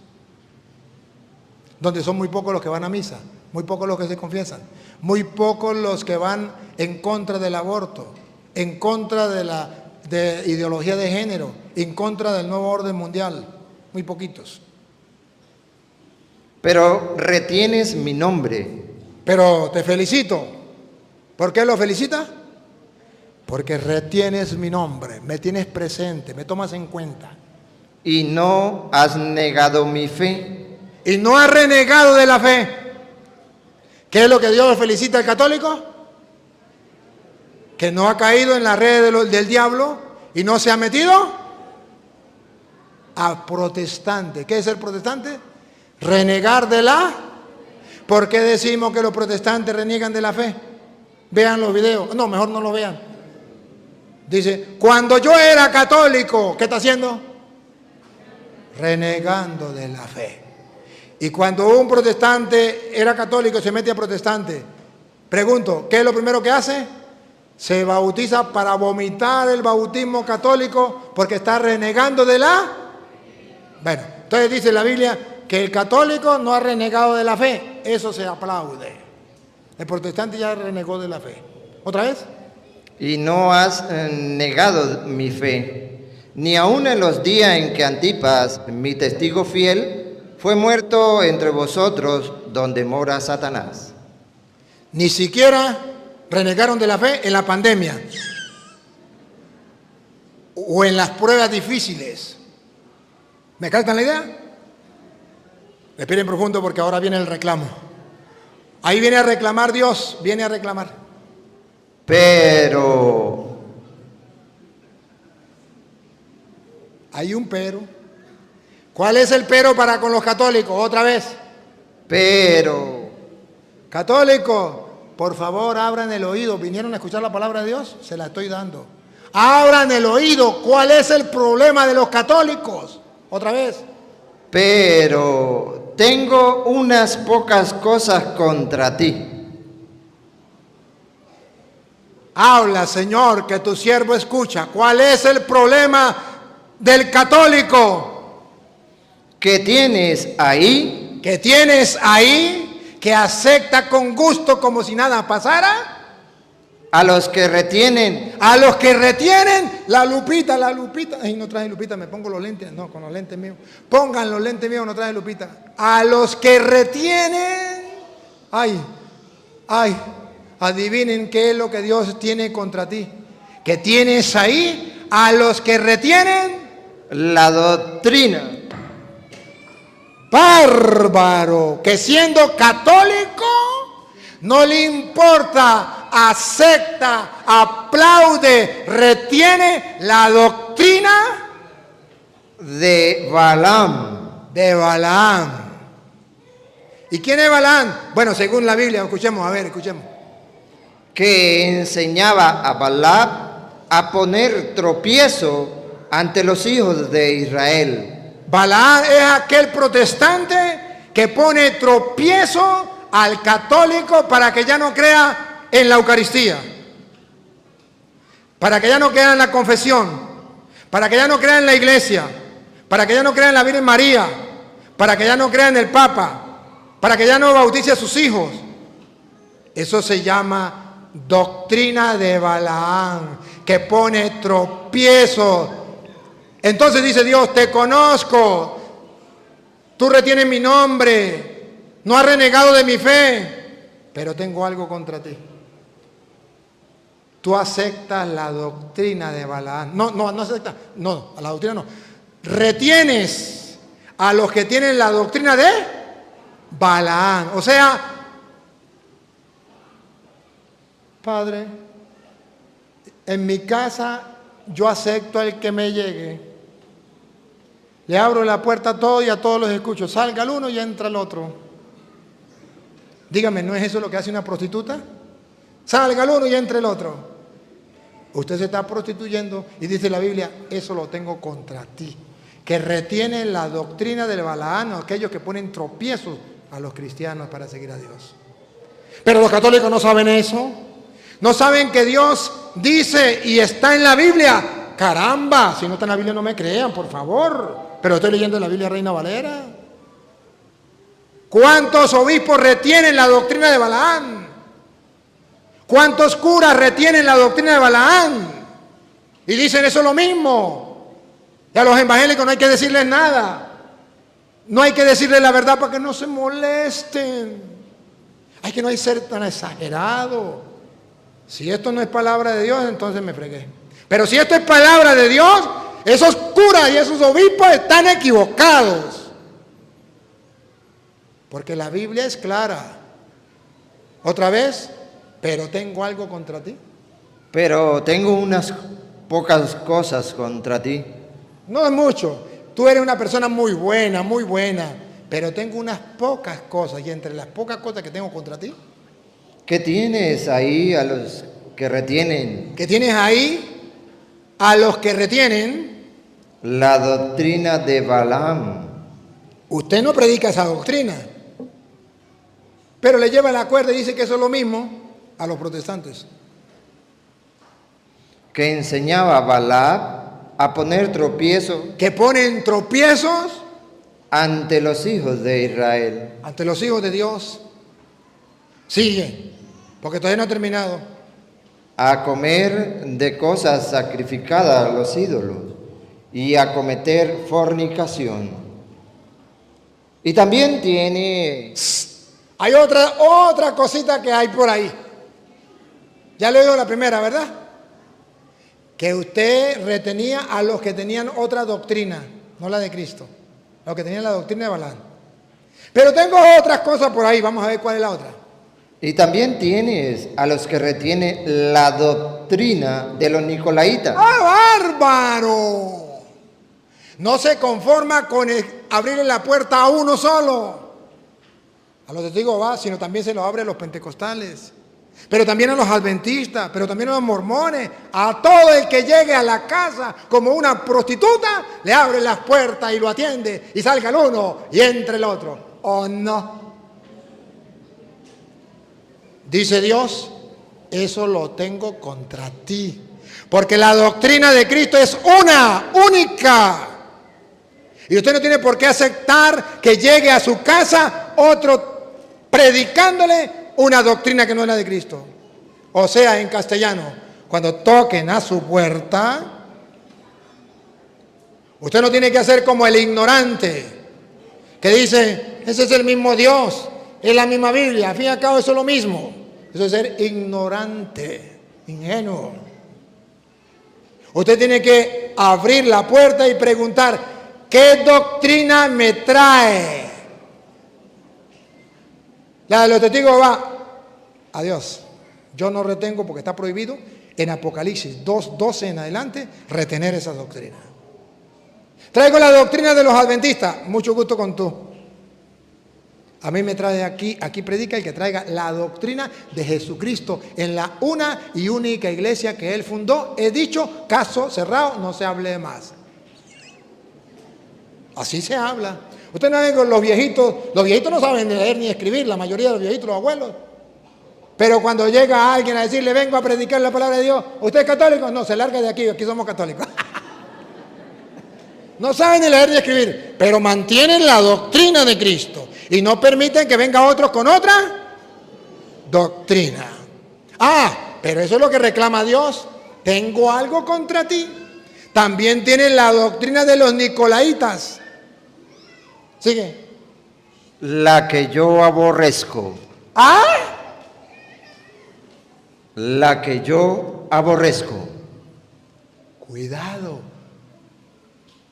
Donde son muy pocos los que van a misa, muy pocos los que se confiesan, muy pocos los que van en contra del aborto, en contra de ideología de género, en contra del nuevo orden mundial. Muy poquitos. Pero retienes mi nombre. Pero te felicito. ¿Por qué lo felicita? Porque retienes mi nombre, me tienes presente, me tomas en cuenta. Y no has negado mi fe. Y no has renegado de la fe. ¿Qué es lo que Dios felicita al católico? Que no ha caído en la red del diablo y no se ha metido a protestante. ¿Qué es ser protestante? Renegar de la... ¿Por qué decimos que los protestantes reniegan de la fe? Vean los videos. No, mejor no los vean. Dice, cuando yo era católico, ¿qué está haciendo? Renegando de la fe. Y cuando un protestante era católico y se mete a protestante, pregunto, ¿qué es lo primero que hace? Se bautiza para vomitar el bautismo católico porque está renegando de la... Bueno, entonces dice la Biblia que el católico no ha renegado de la fe. Eso se aplaude. El protestante ya renegó de la fe. ¿Otra vez? Y no has negado mi fe, ni aun en los días en que Antipas, mi testigo fiel, fue muerto entre vosotros donde mora Satanás. Ni siquiera renegaron de la fe en la pandemia o en las pruebas difíciles. ¿Me captan la idea? Respiren profundo porque ahora viene el reclamo. Ahí viene a reclamar Dios, viene a reclamar. Pero hay un pero. ¿Cuál es el pero para con los católicos? Otra vez. Pero Católicos, por favor, abran el oído. ¿Vinieron a escuchar la palabra de Dios? Se la estoy dando. Abran el oído. ¿Cuál es el problema de los católicos? Otra vez. Pero tengo unas pocas cosas contra ti. Habla, Señor, que tu siervo escucha. ¿Cuál es el problema del católico? ¿Qué tienes ahí? ¿Que tienes ahí? ¿Que acepta con gusto como si nada pasara? A los que retienen. A los que retienen la lupita. Ay, no traje lupita, me pongo los lentes. No, con los lentes míos. Pongan los lentes míos, no traje lupita. A los que retienen. Ay. Adivinen qué es lo que Dios tiene contra ti. ¿Qué tienes ahí? A los que retienen La doctrina. Bárbaro. Que siendo católico no le importa, acepta, aplaude, retiene la doctrina de Balaam. De Balaam. ¿Y quién es Balaam? Bueno, según la Biblia, escuchemos. Que enseñaba a Balaam a poner tropiezo ante los hijos de Israel. Balaam es aquel protestante que pone tropiezo al católico para que ya no crea en la Eucaristía, para que ya no crea en la confesión, para que ya no crea en la iglesia, para que ya no crea en la Virgen María, para que ya no crea en el Papa, para que ya no bautice a sus hijos. Eso se llama doctrina de Balaam, que pone tropiezo. Entonces dice Dios, te conozco, tú retienes mi nombre, no has renegado de mi fe, pero tengo algo contra ti. Tú aceptas la doctrina de Balaam. No aceptas. No, a la doctrina no. Retienes a los que tienen la doctrina de Balaam. O sea, Padre, en mi casa yo acepto al que me llegue. Le abro la puerta a todos y a todos los escucho. Salga el uno y entra el otro. Dígame, ¿no es eso lo que hace una prostituta? Salga el uno y entre el otro. Usted se está prostituyendo y dice la Biblia, eso lo tengo contra ti. Que retiene la doctrina del Balaam, aquellos que ponen tropiezos a los cristianos para seguir a Dios. Pero los católicos no saben eso. No saben que Dios dice y está en la Biblia. Caramba, si no está en la Biblia no me crean, por favor. Pero estoy leyendo la Biblia Reina Valera. ¿Cuántos obispos retienen la doctrina de Balaam? ¿Cuántos curas retienen la doctrina de Balaam? Y dicen eso es lo mismo. Y a los evangélicos no hay que decirles nada. No hay que decirles la verdad para que no se molesten. Hay que no hay que ser tan exagerado. Si esto no es palabra de Dios, entonces me fregué. Pero si esto es palabra de Dios, esos curas y esos obispos están equivocados. Porque la Biblia es clara. Otra vez, pero tengo algo contra ti. Pero tengo unas pocas cosas contra ti. No es mucho. Tú eres una persona muy buena, pero tengo unas pocas cosas. Y entre las pocas cosas que tengo contra ti, ¿Qué tienes ahí a los que retienen ¿qué tienes ahí a los que retienen? la doctrina de Balaam? Usted no predica esa doctrina, pero le lleva la cuerda y dice que eso es lo mismo a los protestantes. Que enseñaba a Balaam a poner tropiezo Que ponen tropiezos ante los hijos de Israel. ante los hijos de Dios. Sigue, porque todavía no ha terminado. A comer de cosas sacrificadas a los ídolos y a cometer fornicación. Y también tiene Hay otra cosita que hay por ahí. Ya le digo la primera, ¿verdad? Que usted retenía a los que tenían otra doctrina, no la de Cristo, los que tenían la doctrina de Balaam. Pero tengo otras cosas por ahí, vamos a ver cuál es la otra. Y también tienes a los que retienen la doctrina de los nicolaitas. ¡Ah, bárbaro! No se conforma con abrirle la puerta a uno solo, a los testigos de Jehová, sino también se lo abre a los pentecostales, pero también a los adventistas, pero también a los mormones, a todo el que llegue a la casa como una prostituta, le abre las puertas y lo atiende, y salga el uno y entre el otro. ¿O no? Dice Dios, eso lo tengo contra ti, porque la doctrina de Cristo es una, única. Y usted no tiene por qué aceptar que llegue a su casa otro predicándole una doctrina que no es la de Cristo. O sea, en castellano, cuando toquen a su puerta, usted no tiene que hacer como el ignorante, que dice, ese es el mismo Dios, es la misma Biblia, al fin y al cabo eso es lo mismo. Eso es ser ignorante, ingenuo. Usted tiene que abrir la puerta y preguntar, ¿qué doctrina me trae? La de los testigos va, adiós. Yo no retengo porque está prohibido en Apocalipsis 2:12 en adelante retener esa doctrina. Traigo la doctrina de los adventistas, mucho gusto con tú. A mí me trae aquí predica el que traiga la doctrina de Jesucristo en la una y única iglesia que Él fundó. He dicho, caso cerrado, no se hable más. Así se habla. Usted no ve con los viejitos no saben ni leer ni escribir, la mayoría de los viejitos, los abuelos. Pero cuando llega alguien a decirle, vengo a predicar la palabra de Dios, ¿usted es católico? No, se larga de aquí somos católicos. No saben ni leer ni escribir, pero mantienen la doctrina de Cristo y no permiten que venga otro con otra doctrina. Pero eso es lo que reclama Dios. Tengo algo contra ti. También tienen la doctrina de los nicolaitas. Sigue. La que yo aborrezco. La que yo aborrezco.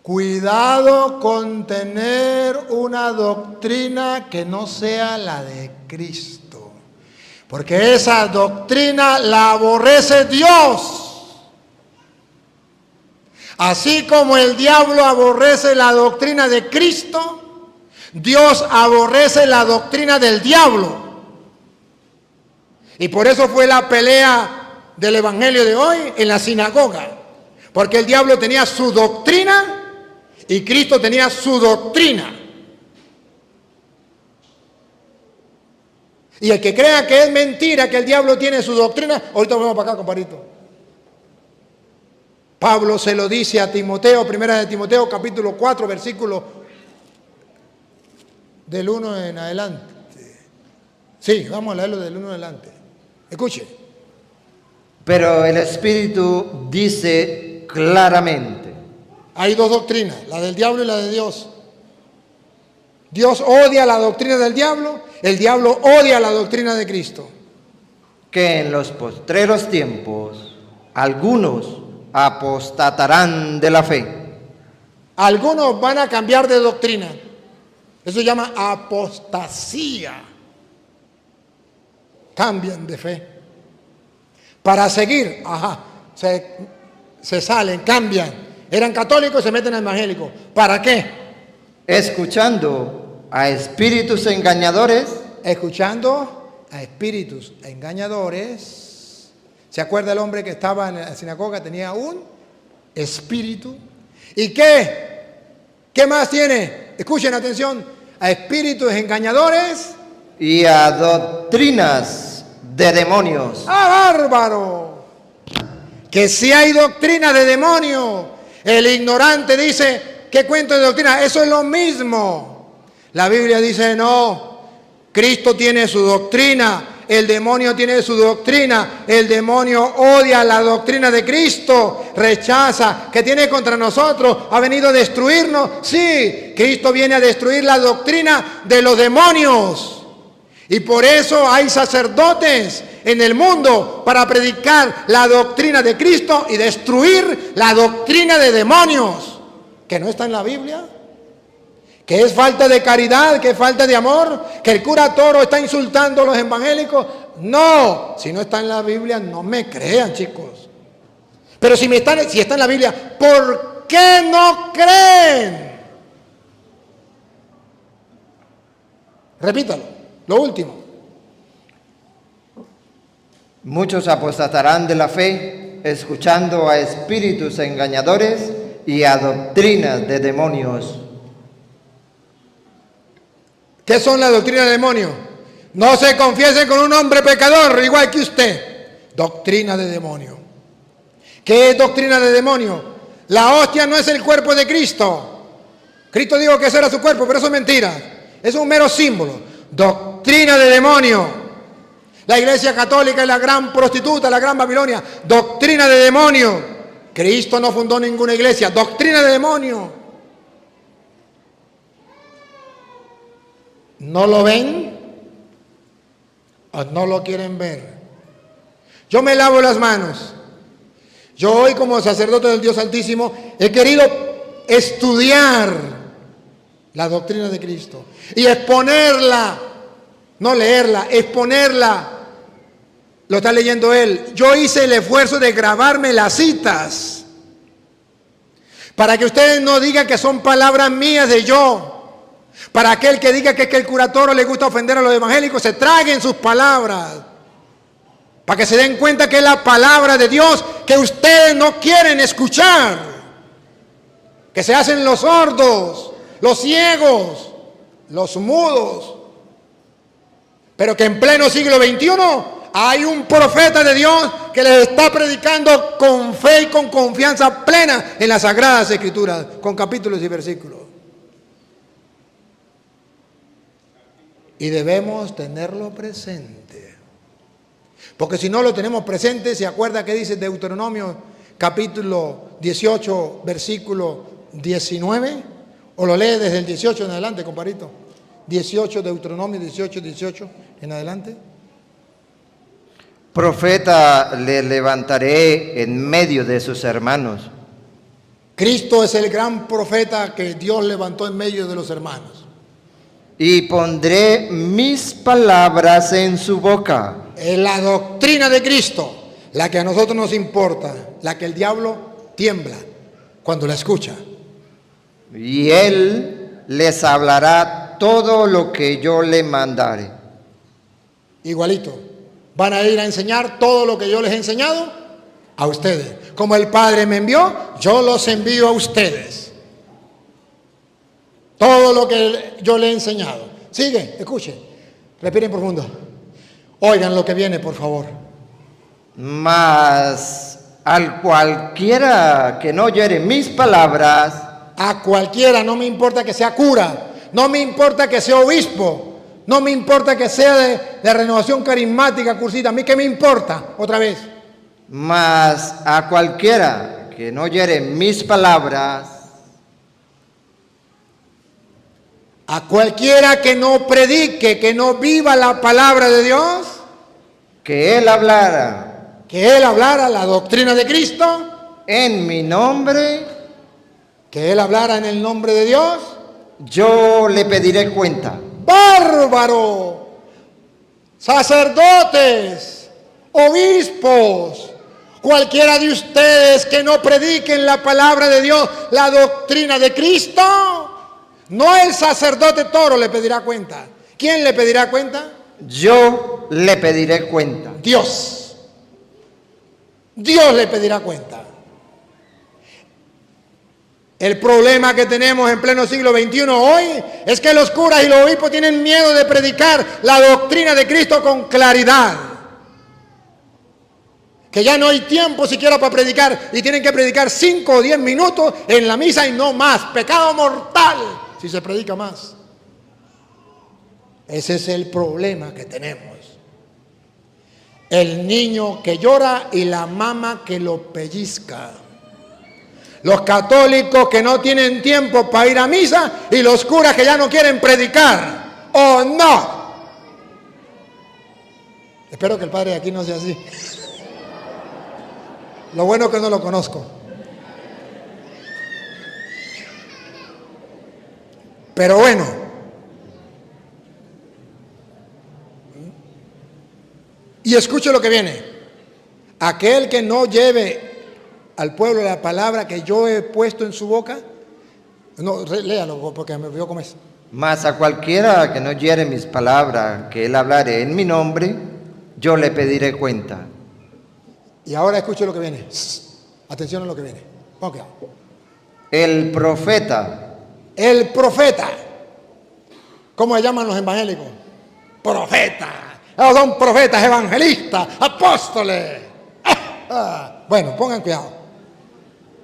Cuidado con tener una doctrina que no sea la de Cristo. Porque esa doctrina la aborrece Dios. Así como el diablo aborrece la doctrina de Cristo, Dios aborrece la doctrina del diablo. Y por eso fue la pelea del evangelio de hoy en la sinagoga. Porque el diablo tenía su doctrina y Cristo tenía su doctrina. Y el que crea que es mentira que el diablo tiene su doctrina, ahorita vamos para acá, compadrito. Pablo se lo dice a Timoteo, primera de Timoteo, capítulo 4, versículo del 1 en adelante. Sí, vamos a leerlo del 1 en adelante. Escuche. Pero el Espíritu dice claramente: hay dos doctrinas, la del diablo y la de Dios. Dios odia la doctrina del diablo, el diablo odia la doctrina de Cristo. que en los postreros tiempos algunos apostatarán de la fe. Algunos van a cambiar de doctrina. Eso se llama apostasía. Cambian de fe. Para seguir, se salen, cambian. Eran católicos, se meten a evangélicos. ¿Para qué? Escuchando a espíritus engañadores. Escuchando a espíritus engañadores. ¿Se acuerda el hombre que estaba en la sinagoga? Tenía un espíritu. ¿Y qué? ¿Qué más tiene? Escuchen atención. A espíritus engañadores. Y a doctrinas de demonios. ¡Ah, bárbaro! Que si hay doctrina de demonio, el ignorante dice, ¿qué cuento de doctrina? Eso es lo mismo. La Biblia dice, no, Cristo tiene su doctrina, el demonio tiene su doctrina, el demonio odia la doctrina de Cristo, rechaza, que tiene contra nosotros, ha venido a destruirnos. Sí, Cristo viene a destruir la doctrina de los demonios. Y por eso hay sacerdotes en el mundo para predicar la doctrina de Cristo y destruir la doctrina de demonios, que no está en la Biblia, que es falta de caridad, que es falta de amor, que el cura Toro está insultando a los evangélicos. No, si no está en la Biblia, no me crean, chicos. Pero si está en la Biblia, ¿por qué no creen? Repítalo. Lo último. Muchos apostatarán de la fe, escuchando a espíritus engañadores y a doctrinas de demonios. ¿Qué son las doctrinas de demonios? No se confiese con un hombre pecador, igual que usted. Doctrina de demonio. ¿Qué es doctrina de demonio? La hostia no es el cuerpo de Cristo. Cristo dijo que ese era su cuerpo, pero eso es mentira. Es un mero símbolo. Doctrina de demonio. La iglesia católica es la gran prostituta, la gran Babilonia. Doctrina de demonio. Cristo no fundó ninguna iglesia. Doctrina de demonio. ¿No lo ven? ¿O no lo quieren ver? Yo me lavo las manos. Yo hoy, como sacerdote del Dios Altísimo, he querido estudiar la doctrina de Cristo y exponerla, no leerla, exponerla. Lo está leyendo él. Yo hice el esfuerzo de grabarme las citas para que ustedes no digan que son palabras mías de yo. Para aquel que diga que es que el cura Toro le gusta ofender a los evangélicos, se traguen sus palabras. Para que se den cuenta que es la palabra de Dios que ustedes no quieren escuchar. Que se hacen los sordos, los ciegos, los mudos. Pero que en pleno siglo XXI hay un profeta de Dios que les está predicando con fe y con confianza plena en las Sagradas Escrituras, con capítulos y versículos. Y debemos tenerlo presente. Porque si no lo tenemos presente, ¿se acuerda que dice Deuteronomio capítulo 18, versículo 19? ¿O lo lee desde el 18 en adelante, compadrito? 18, Deuteronomio 18, 18 en adelante. Profeta le levantaré en medio de sus hermanos. Cristo es el gran profeta que Dios levantó en medio de los hermanos. Y pondré mis palabras en su boca. Es la doctrina de Cristo, la que a nosotros nos importa, la que el diablo tiembla cuando la escucha. Y él les hablará todo lo que yo le mandare. Igualito. Van a ir a enseñar todo lo que yo les he enseñado a ustedes. Como el Padre me envió, yo los envío a ustedes. Todo lo que yo le he enseñado. Sigue, escuchen. Respiren profundo. Oigan lo que viene, por favor. Mas al cualquiera que no oyere mis palabras, a cualquiera, no me importa que sea cura, no me importa que sea obispo, no me importa que sea de renovación carismática, cursita, a mí qué me importa, otra vez. Mas a cualquiera que no oyere mis palabras, a cualquiera que no predique, que no viva la palabra de Dios, que él hablara que él hablara la doctrina de Cristo, en mi nombre, que él hablara en el nombre de Dios, yo le pediré cuenta. ¡Bárbaro! Sacerdotes, obispos, cualquiera de ustedes que no prediquen la palabra de Dios, la doctrina de Cristo, no el sacerdote Toro le pedirá cuenta. ¿Quién le pedirá cuenta? Yo le pediré cuenta. Dios. Dios le pedirá cuenta. El problema que tenemos en pleno siglo XXI hoy es que los curas y los obispos tienen miedo de predicar la doctrina de Cristo con claridad. Que ya no hay tiempo siquiera para predicar y tienen que predicar 5 o 10 minutos en la misa y no más. Pecado mortal si se predica más. Ese es el problema que tenemos. El niño que llora y la mamá que lo pellizca. Los católicos que no tienen tiempo para ir a misa y los curas que ya no quieren predicar. ¿O no? Espero que el padre de aquí no sea así. Lo bueno es que no lo conozco. Pero bueno. Y escuche lo que viene. Aquel que no lleve al pueblo la palabra que yo he puesto en su boca. No, léalo porque me vio cómo es. Mas a cualquiera que no oyere mis palabras, que él hablare en mi nombre, yo le pediré cuenta. Y ahora escuche lo que viene. Atención a lo que viene. Ponga cuidado. El profeta. El profeta. ¿Cómo se llaman los evangélicos? Profeta. Ellos son profetas, evangelistas, apóstoles. Bueno, pongan cuidado.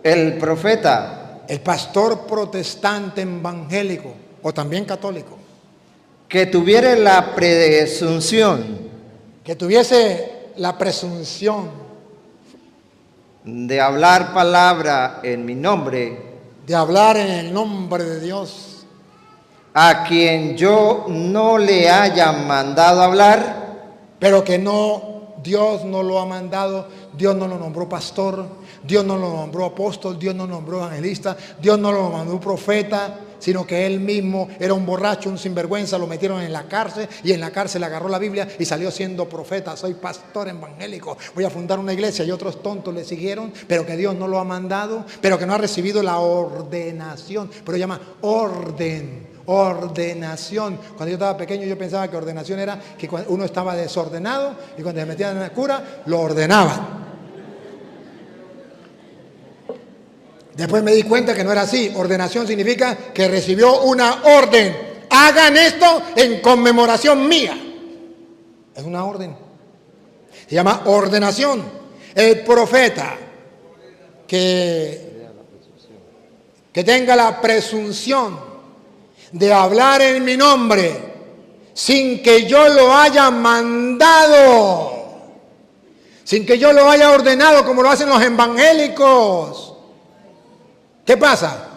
El profeta. El pastor protestante evangélico o también católico. Que tuviere la presunción. Que tuviese la presunción. De hablar palabra en mi nombre. De hablar en el nombre de Dios. A quien yo no le haya mandado hablar. Pero que no, Dios no lo ha mandado, Dios no lo nombró pastor, Dios no lo nombró apóstol, Dios no lo nombró evangelista, Dios no lo mandó profeta, sino que él mismo era un borracho, un sinvergüenza, lo metieron en la cárcel y en la cárcel agarró la Biblia y salió siendo profeta. Soy pastor evangélico, voy a fundar una iglesia, y otros tontos le siguieron, pero que Dios no lo ha mandado, pero que no ha recibido la ordenación, pero llama orden. Ordenación. Cuando yo estaba pequeño yo pensaba que ordenación era que cuando uno estaba desordenado y cuando se metían en la cura lo ordenaban. Después me di cuenta que no era así. Ordenación significa que recibió una orden. Hagan esto en conmemoración mía. Es una orden. Se llama ordenación. El profeta que tenga la presunción de hablar en mi nombre sin que yo lo haya mandado, sin que yo lo haya ordenado como lo hacen los evangélicos. ¿Qué pasa?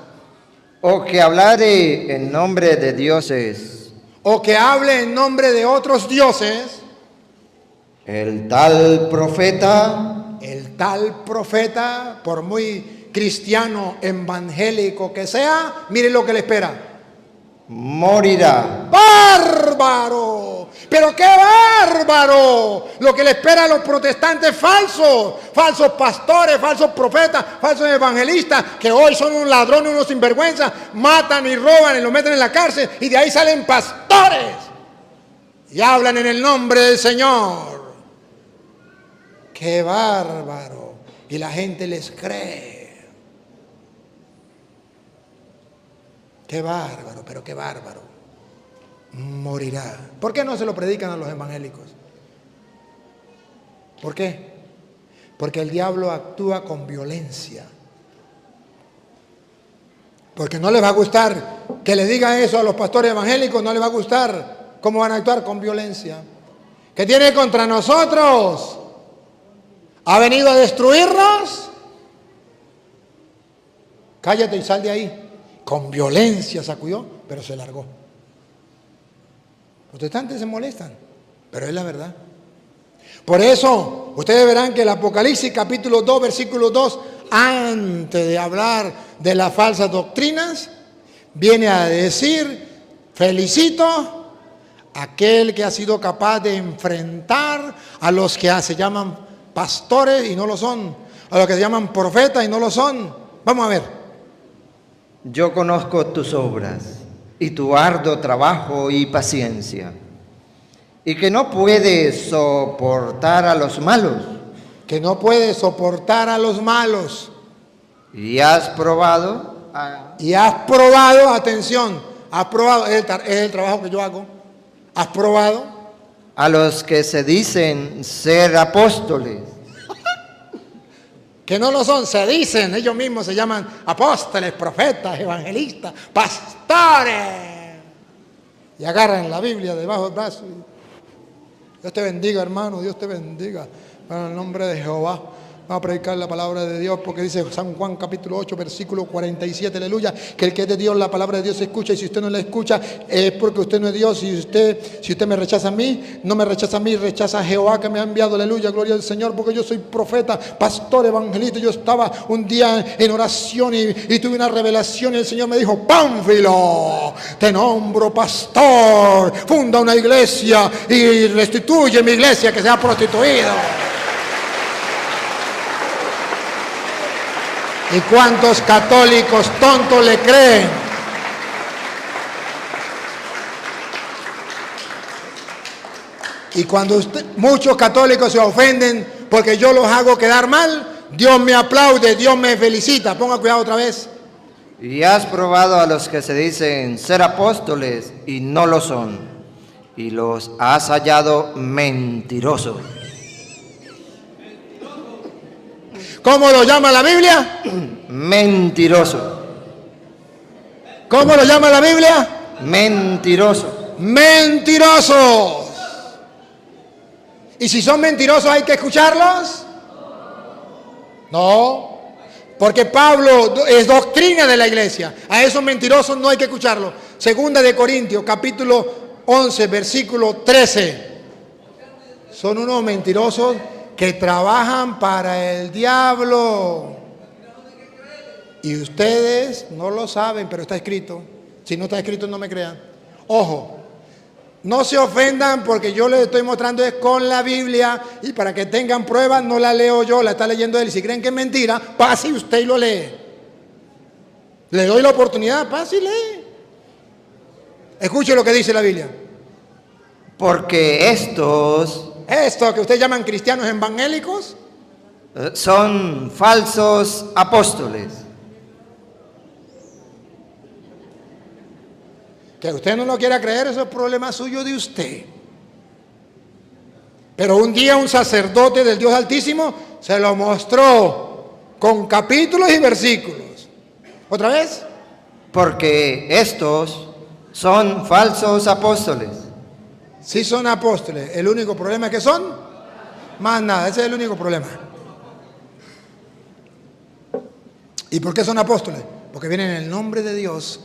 O que hablare en nombre de dioses. O que hable en nombre de otros dioses. El tal profeta. El tal profeta, por muy cristiano evangélico que sea, mire lo que le espera. Morirá. ¡Bárbaro! ¡Pero qué bárbaro! Lo que le espera a los protestantes falsos, falsos pastores, falsos profetas, falsos evangelistas, que hoy son unos ladrones, unos sinvergüenzas, matan y roban y los meten en la cárcel y de ahí salen pastores y hablan en el nombre del Señor. ¡Qué bárbaro! Y la gente les cree. Qué bárbaro, pero qué bárbaro. Morirá. ¿Por qué no se lo predican a los evangélicos? ¿Por qué? Porque el diablo actúa con violencia. Porque no les va a gustar que le digan eso a los pastores evangélicos, no les va a gustar cómo van a actuar con violencia. ¿Qué tiene contra nosotros? ¿Ha venido a destruirnos? Cállate y sal de ahí. Con violencia sacudió, pero se largó. Los protestantes se molestan, pero es la verdad. Por eso, ustedes verán que el Apocalipsis capítulo 2, versículo 2, antes de hablar de las falsas doctrinas, viene a decir, felicito a aquel que ha sido capaz de enfrentar a los que se llaman pastores y no lo son, a los que se llaman profetas y no lo son. Vamos a ver. Yo conozco tus obras y tu arduo trabajo y paciencia, y que no puedes soportar a los malos. Que no puedes soportar a los malos. Y has probado Atención, has probado, es el trabajo que yo hago. Has probado a los que se dicen ser apóstoles. Que no lo son, se dicen, ellos mismos se llaman apóstoles, profetas, evangelistas, pastores. Y agarran la Biblia debajo del brazo. Dios te bendiga, hermano, Dios te bendiga. En el nombre de Jehová. Vamos a predicar la palabra de Dios porque dice San Juan capítulo 8 versículo 47, aleluya, que el que es de Dios la palabra de Dios se escucha, y si usted no la escucha es porque usted no es Dios. Si usted me rechaza a mí, no me rechaza a mí, rechaza a Jehová que me ha enviado, aleluya, gloria al Señor, porque yo soy profeta, pastor, evangelista. Yo estaba un día en oración y tuve una revelación y el Señor me dijo: Pánfilo, te nombro pastor, funda una iglesia y restituye mi iglesia que se ha prostituido. ¿Y cuántos católicos tontos le creen? Y cuando muchos católicos se ofenden porque yo los hago quedar mal, Dios me aplaude, Dios me felicita. Ponga cuidado otra vez. Y has probado a los que se dicen ser apóstoles y no lo son, y los has hallado mentirosos. ¿Cómo lo llama la Biblia? Mentiroso. ¿Cómo lo llama la Biblia? Mentiroso. Mentirosos. ¿Y si son mentirosos hay que escucharlos? No, porque Pablo es doctrina de la iglesia. A esos mentirosos no hay que escucharlos. Segunda de Corintios, capítulo 11, versículo 13. Son unos mentirosos que trabajan para el diablo. Y ustedes no lo saben, pero está escrito. Si no está escrito, no me crean. Ojo, no se ofendan porque yo les estoy mostrando es con la Biblia, y para que tengan pruebas no la leo yo, la está leyendo él. Si creen que es mentira, pase usted y lo lee. Le doy la oportunidad, pase y lee. Escuche lo que dice la Biblia. Porque estos que ustedes llaman cristianos evangélicos son falsos apóstoles. Que usted no lo quiera creer, eso es problema suyo de usted. Pero un día un sacerdote del Dios Altísimo se lo mostró con capítulos y versículos. ¿Otra vez? Porque estos son falsos apóstoles. Sí son apóstoles. El único problema es que son más nada. Ese es el único problema. ¿Y por qué son apóstoles? Porque vienen en el nombre de Dios,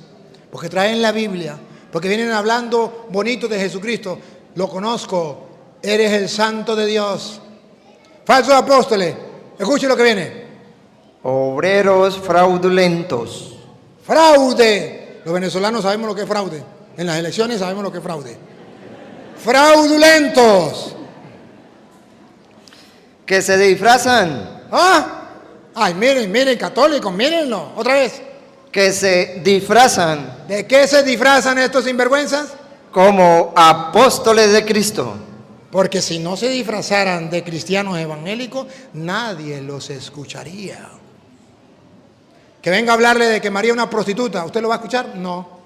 porque traen la Biblia, porque vienen hablando bonito de Jesucristo. Lo conozco, eres el santo de Dios. Falsos apóstoles, escuchen lo que viene. Obreros fraudulentos. Fraude. Los venezolanos sabemos lo que es fraude. En las elecciones sabemos lo que es fraude. Fraudulentos. Que se disfrazan. Ay, miren, católicos, mírenlo. Otra vez. Que se disfrazan. ¿De qué se disfrazan estos sinvergüenzas? Como apóstoles de Cristo. Porque si no se disfrazaran de cristianos evangélicos, nadie los escucharía. Que venga a hablarle de que María es una prostituta, ¿usted lo va a escuchar? No.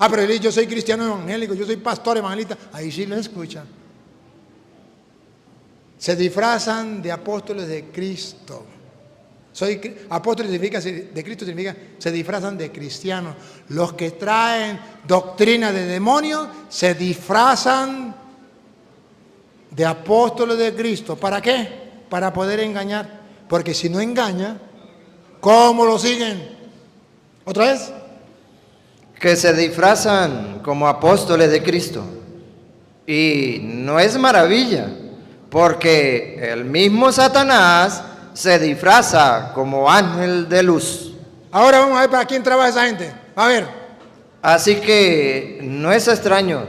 Pero yo soy cristiano evangélico, yo soy pastor evangelista, ahí sí lo escucha. Se disfrazan de apóstoles de Cristo. Apóstoles de Cristo significa se disfrazan de cristianos. Los que traen doctrina de demonios se disfrazan de apóstoles de Cristo. ¿Para qué? para poder engañar. Porque si no engaña, ¿cómo lo siguen? ¿Otra vez? Que se disfrazan como apóstoles de Cristo. Y no es maravilla, porque el mismo Satanás se disfraza como ángel de luz. Ahora vamos a ver para quién trabaja esa gente. A ver. Así que no es extraño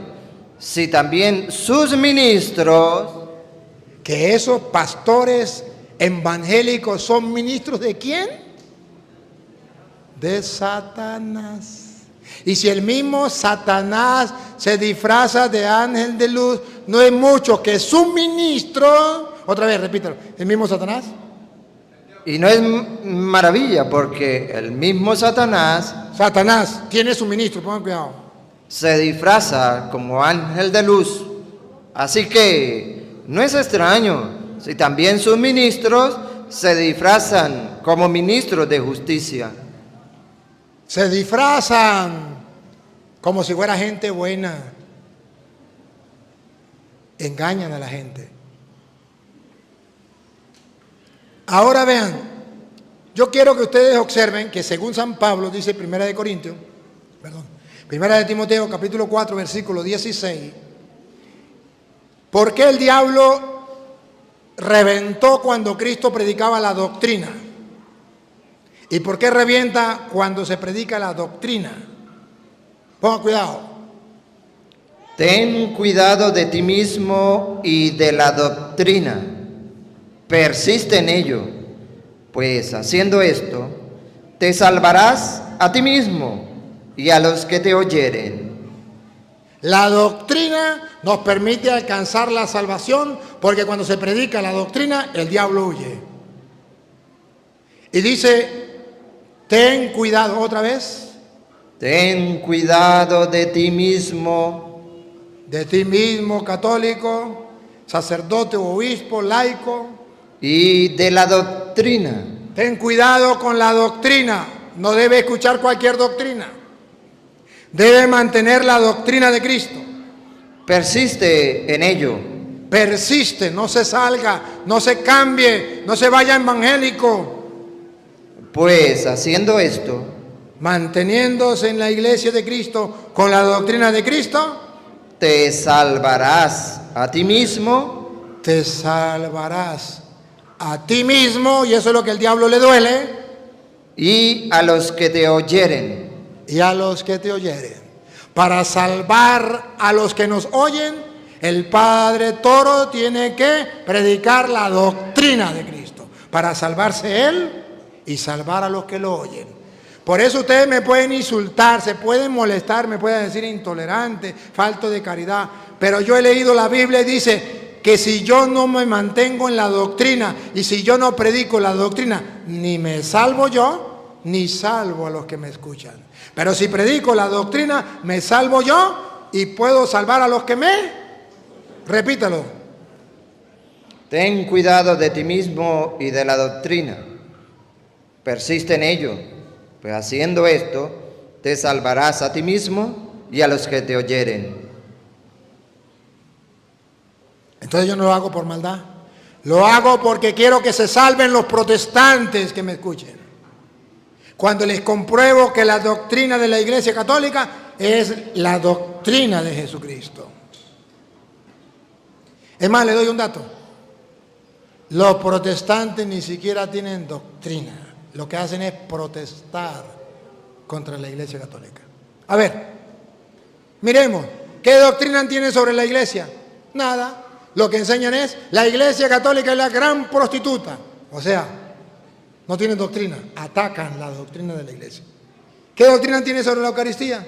si también sus ministros, Que esos pastores evangélicos son ministros ¿de quién? De Satanás. Y si el mismo Satanás se disfraza de ángel de luz, no es mucho que su ministro, otra vez repítalo, el mismo Satanás. y no es maravilla, porque el mismo Satanás Satanás tiene su ministro, pongan cuidado. se disfraza como ángel de luz. Así que no es extraño si también sus ministros se disfrazan como ministros de justicia. Se disfrazan como si fuera gente buena. Engañan a la gente. Ahora vean, yo quiero que ustedes observen que según San Pablo, dice Primera de Timoteo, capítulo 4, versículo 16, ¿por qué el diablo reventó cuando Cristo predicaba la doctrina? ¿Y por qué revienta cuando se predica la doctrina? Ponga cuidado. Ten cuidado de ti mismo y de la doctrina. Persiste en ello, pues haciendo esto, te salvarás a ti mismo y a los que te oyeren. La doctrina nos permite alcanzar la salvación, porque cuando se predica la doctrina, el diablo huye. Y dice, ten cuidado, otra vez. Ten cuidado de ti mismo, Católico, sacerdote o obispo, laico. y de la doctrina. Ten cuidado con la doctrina. No debe escuchar cualquier doctrina. Debe mantener la doctrina de Cristo. Persiste en ello. Persiste, no se salga, no se cambie, no se vaya evangélico. Pues haciendo esto, Manteniéndose en la iglesia de Cristo con la doctrina de Cristo, te salvarás a ti mismo te salvarás a ti mismo, y eso es lo que el diablo le duele, y a los que te oyeren. y a los que te oyeren. Para salvar a los que nos oyen, el Padre Toro tiene que predicar la doctrina de Cristo, para salvarse él y salvar a los que lo oyen. Por eso ustedes me pueden insultar, se pueden molestar, me pueden decir intolerante, falto de caridad, pero yo he leído la Biblia y dice que si yo no me mantengo en la doctrina y si yo no predico la doctrina, ni me salvo yo, ni salvo a los que me escuchan. Pero si predico la doctrina, me salvo yo y puedo salvar a los que me... Repítalo. Ten cuidado de ti mismo y de la doctrina. Persiste en ello, pues haciendo esto, te salvarás a ti mismo y a los que te oyeren. Entonces yo no lo hago por maldad. Lo hago porque quiero que se salven los protestantes que me escuchen. Cuando les compruebo que la doctrina de la Iglesia Católica es la doctrina de Jesucristo. Es más, le doy un dato. Los protestantes ni siquiera tienen doctrina. Lo que hacen es protestar contra la Iglesia Católica. A ver, miremos, ¿qué doctrina tienen sobre la Iglesia? Nada. Lo que enseñan es, la Iglesia Católica es la gran prostituta. O sea, no tienen doctrina, atacan la doctrina de la Iglesia. ¿Qué doctrina tiene sobre la Eucaristía?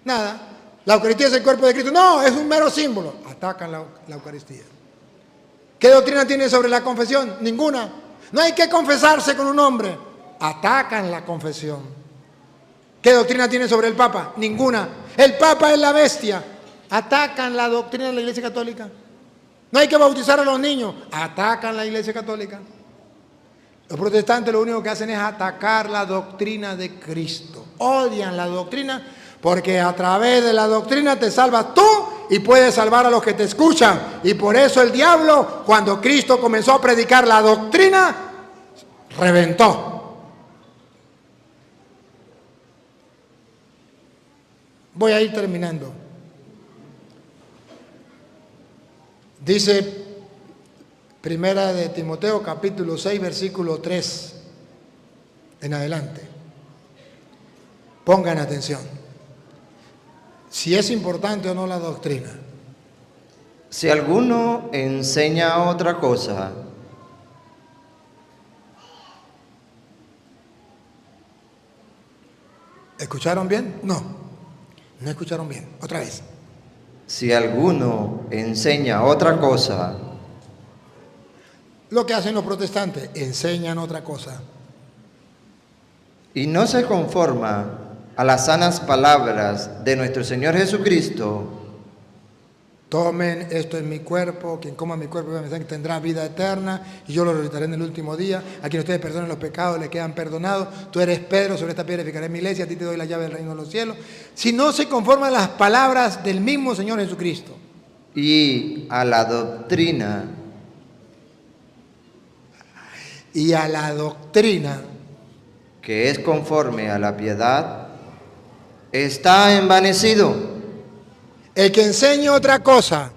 Nada. La Eucaristía es el cuerpo de Cristo. No, es un mero símbolo. Atacan la Eucaristía. ¿Qué doctrina tiene sobre la confesión? Ninguna. No hay que confesarse con un hombre. Atacan la confesión. ¿Qué doctrina tiene sobre el Papa? Ninguna. El Papa es la bestia. Atacan la doctrina de la Iglesia Católica. No hay que bautizar a los niños. Atacan la Iglesia Católica. Los protestantes lo único que hacen es atacar la doctrina de Cristo. Odian la doctrina porque a través de la doctrina te salvas tú y puede salvar a los que te escuchan. Y por eso el diablo, cuando Cristo comenzó a predicar la doctrina, reventó. Voy a ir terminando. Dice Primera de Timoteo, capítulo 6, versículo 3 en adelante. Pongan atención. Si es importante o no la doctrina. Si alguno enseña otra cosa, ¿escucharon bien? No, no escucharon bien. Otra vez. si alguno enseña otra cosa, Lo que hacen los protestantes, enseñan otra cosa. y no se conforma a las sanas palabras de nuestro Señor Jesucristo, Tomen esto en mi cuerpo, quien coma mi cuerpo tendrá vida eterna y yo lo resucitaré en el último día. A quien ustedes perdonen los pecados le quedan perdonados. Tú eres Pedro, sobre esta piedra edificaré mi iglesia, a ti te doy la llave del reino de los cielos. Si no se conforman las palabras del mismo Señor Jesucristo. y a la doctrina Y a la doctrina, que es conforme a la piedad, está envanecido. el que enseñe otra cosa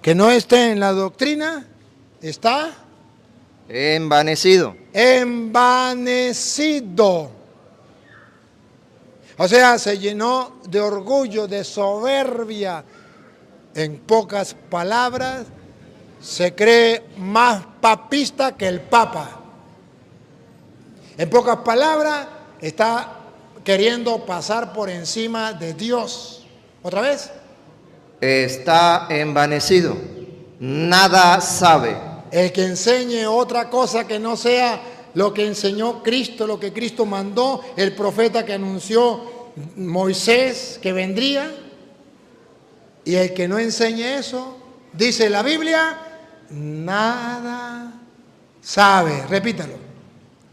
que no esté en la doctrina, está Envanecido. envanecido. O sea, se llenó de orgullo, de soberbia. En pocas palabras, se cree más papista que el Papa. En pocas palabras, está queriendo pasar por encima de Dios. ¿Otra vez? Está envanecido. Nada sabe. El que enseñe otra cosa que no sea lo que enseñó Cristo, lo que Cristo mandó, el profeta que anunció Moisés que vendría, y el que no enseñe eso, dice la Biblia, nada sabe. Repítalo.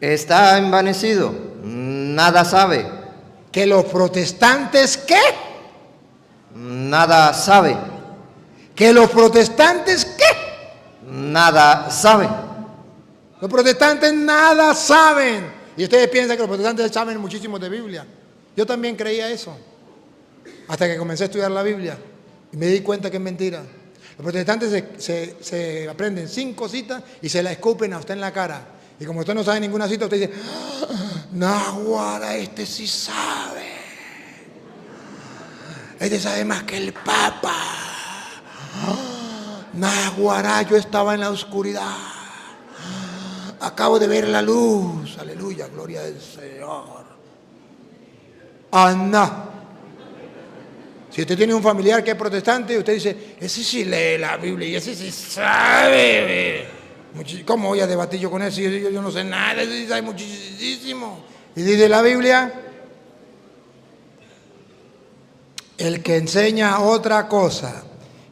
Está envanecido. Nada sabe. Que los protestantes, ¿qué? Nada sabe. Que los protestantes, ¿qué? Nada sabe. Los protestantes nada saben. Y ustedes piensan que los protestantes saben muchísimo de Biblia. Yo también creía eso. Hasta que comencé a estudiar la Biblia. Y me di cuenta que es mentira. Los protestantes se aprenden 5 citas y se la escupen a usted en la cara. Y como usted no sabe ninguna cita, usted dice, ¡ah, naguara, este sí sabe! Este sabe más que el Papa. ¡Ah, naguara, yo estaba en la oscuridad! Acabo de ver la luz. Aleluya, gloria al Señor. Anda. Si usted tiene un familiar que es protestante, usted dice, ese sí lee la Biblia y ese sí sabe. ¿Cómo voy a debatir yo con eso? Yo no sé nada, ese sí sabe muchísimo. Y dice la Biblia, el que enseña otra cosa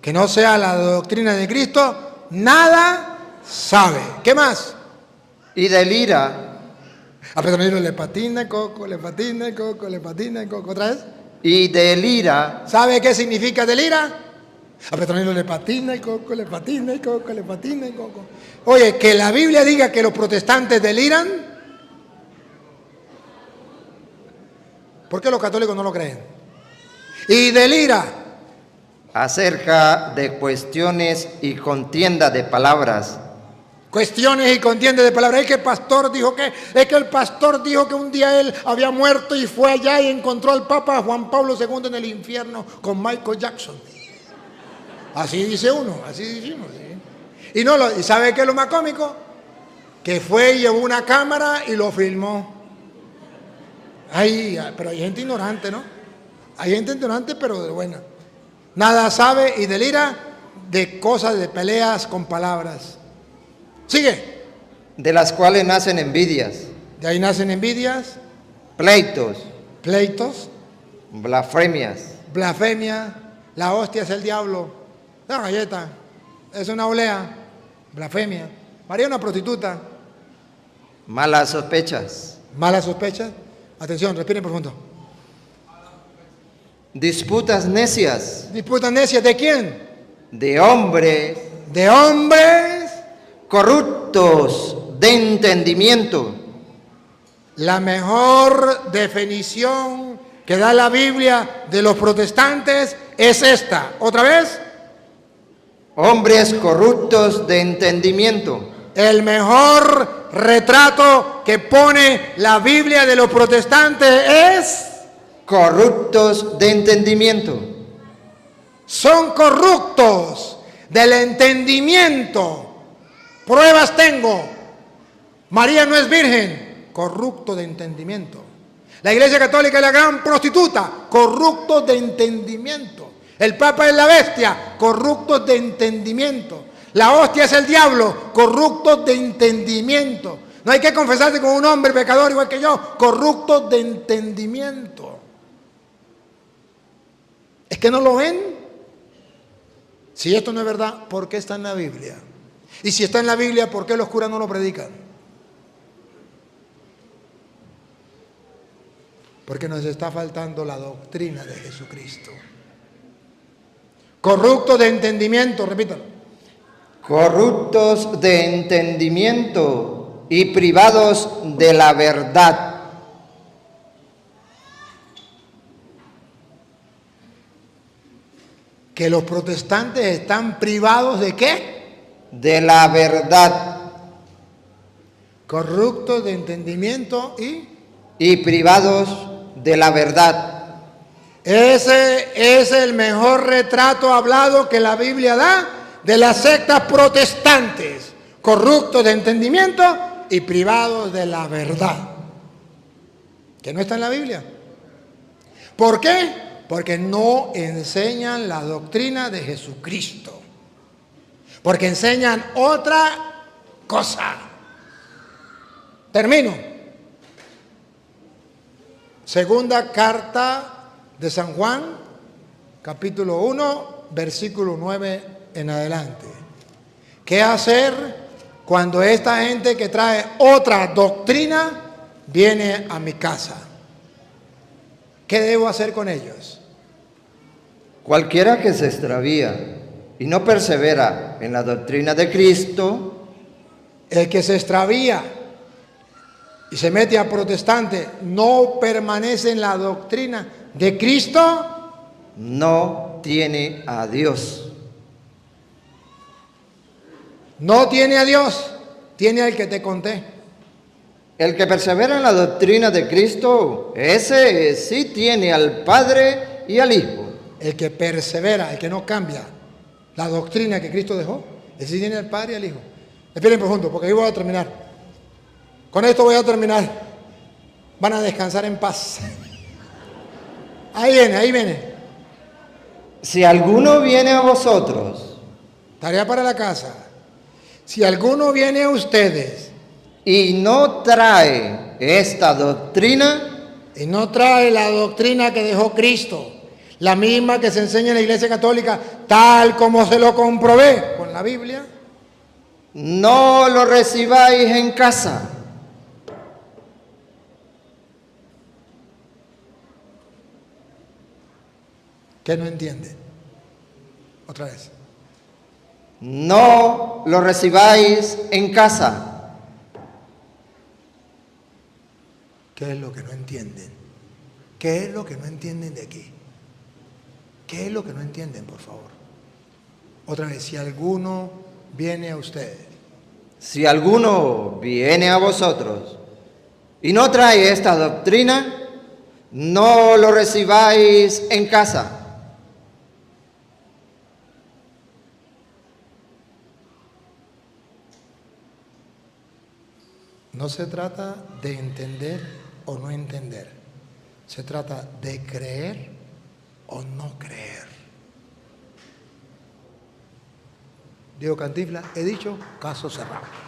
que no sea la doctrina de Cristo, nada sabe. ¿Qué más? Y delira. A Petronilo le patina el coco, le patina el coco, le patina el coco. ¿Otra vez? Y delira. ¿Sabe qué significa delira? A Petronilo le patina el coco, le patina el coco, le patina el coco. Oye, que la Biblia diga que los protestantes deliran, ¿por qué los católicos no lo creen? Y delira Acerca de cuestiones y contienda de palabras, cuestiones y contiendas de palabras. Es que el pastor dijo que, un día él había muerto y fue allá y encontró al Papa Juan Pablo II en el infierno con Michael Jackson. Así dice uno, así decimos. ¿Sí? ¿Y sabe qué es lo más cómico? Que fue y llevó una cámara y lo filmó. Pero hay gente ignorante, ¿no? Hay gente ignorante, pero de buena. Nada sabe y delira de cosas, de peleas con palabras. Sigue. de las cuales nacen envidias, De ahí nacen envidias, pleitos, blasfemias, blasfemia. La hostia es el diablo. La galleta es una olea. Blasfemia. María es una prostituta. malas sospechas, Malas sospechas. Atención, respiren profundo. disputas necias Disputas necias, ¿de quién? de hombres De hombres. corruptos de entendimiento. La mejor definición que da la Biblia de los protestantes es esta. ¿Otra vez? Hombres corruptos de entendimiento. El mejor retrato que pone la Biblia de los protestantes es: Corruptos de entendimiento. son corruptos del entendimiento. Pruebas tengo. María no es virgen, corrupto de entendimiento. La Iglesia Católica es la gran prostituta, corruptos de entendimiento. El Papa es la bestia, corruptos de entendimiento. La hostia es el diablo, corruptos de entendimiento. No hay que confesarse con un hombre pecador igual que yo, corruptos de entendimiento. ¿Es que no lo ven? Si esto no es verdad, ¿por qué está en la Biblia? Y si está en la Biblia, ¿por qué los curas no lo predican? Porque nos está faltando la doctrina de Jesucristo. Corruptos de entendimiento, repítalo. Corruptos de entendimiento y privados de la verdad. Que los protestantes están privados ¿de qué? De la verdad. Corruptos de entendimiento Y privados de la verdad. Ese es el mejor retrato hablado que la Biblia da de las sectas protestantes. Corruptos de entendimiento y privados de la verdad. Que no está en la Biblia. ¿Por qué? Porque no enseñan la doctrina de Jesucristo. Porque enseñan otra cosa. Termino. Segunda carta de San Juan, capítulo 1, versículo 9 en adelante. ¿Qué hacer cuando esta gente que trae otra doctrina viene a mi casa? ¿Qué debo hacer con ellos? Cualquiera que se extravía y no persevera en la doctrina de Cristo, El que se extravía y se mete a protestante, no permanece en la doctrina de Cristo, no tiene a Dios. no tiene a Dios, tiene al que te conté. El que persevera en la doctrina de Cristo, ese sí tiene al Padre y al Hijo. El que persevera, el que no cambia la doctrina que Cristo dejó, ese sí tiene al Padre y al Hijo. Esperen profundo, porque ahí voy a terminar. Con esto voy a terminar. Van a descansar en paz. Ahí viene, ahí viene. Si alguno viene a vosotros Tarea para la casa. Si alguno viene a ustedes y no trae esta doctrina, y no trae la doctrina que dejó Cristo, la misma que se enseña en la Iglesia Católica, tal como se lo comprobé con la Biblia, no lo recibáis en casa. ¿qué no entienden? Otra vez. No lo recibáis en casa. ¿Qué es lo que no entienden? ¿Qué es lo que no entienden de aquí? ¿Qué es lo que no entienden, por favor? Otra vez, si alguno viene a ustedes. Si alguno viene a vosotros y no trae esta doctrina, no lo recibáis en casa. No se trata de entender o no entender. Se trata de creer o no creer. Diego Cantinflas, he dicho, caso cerrado.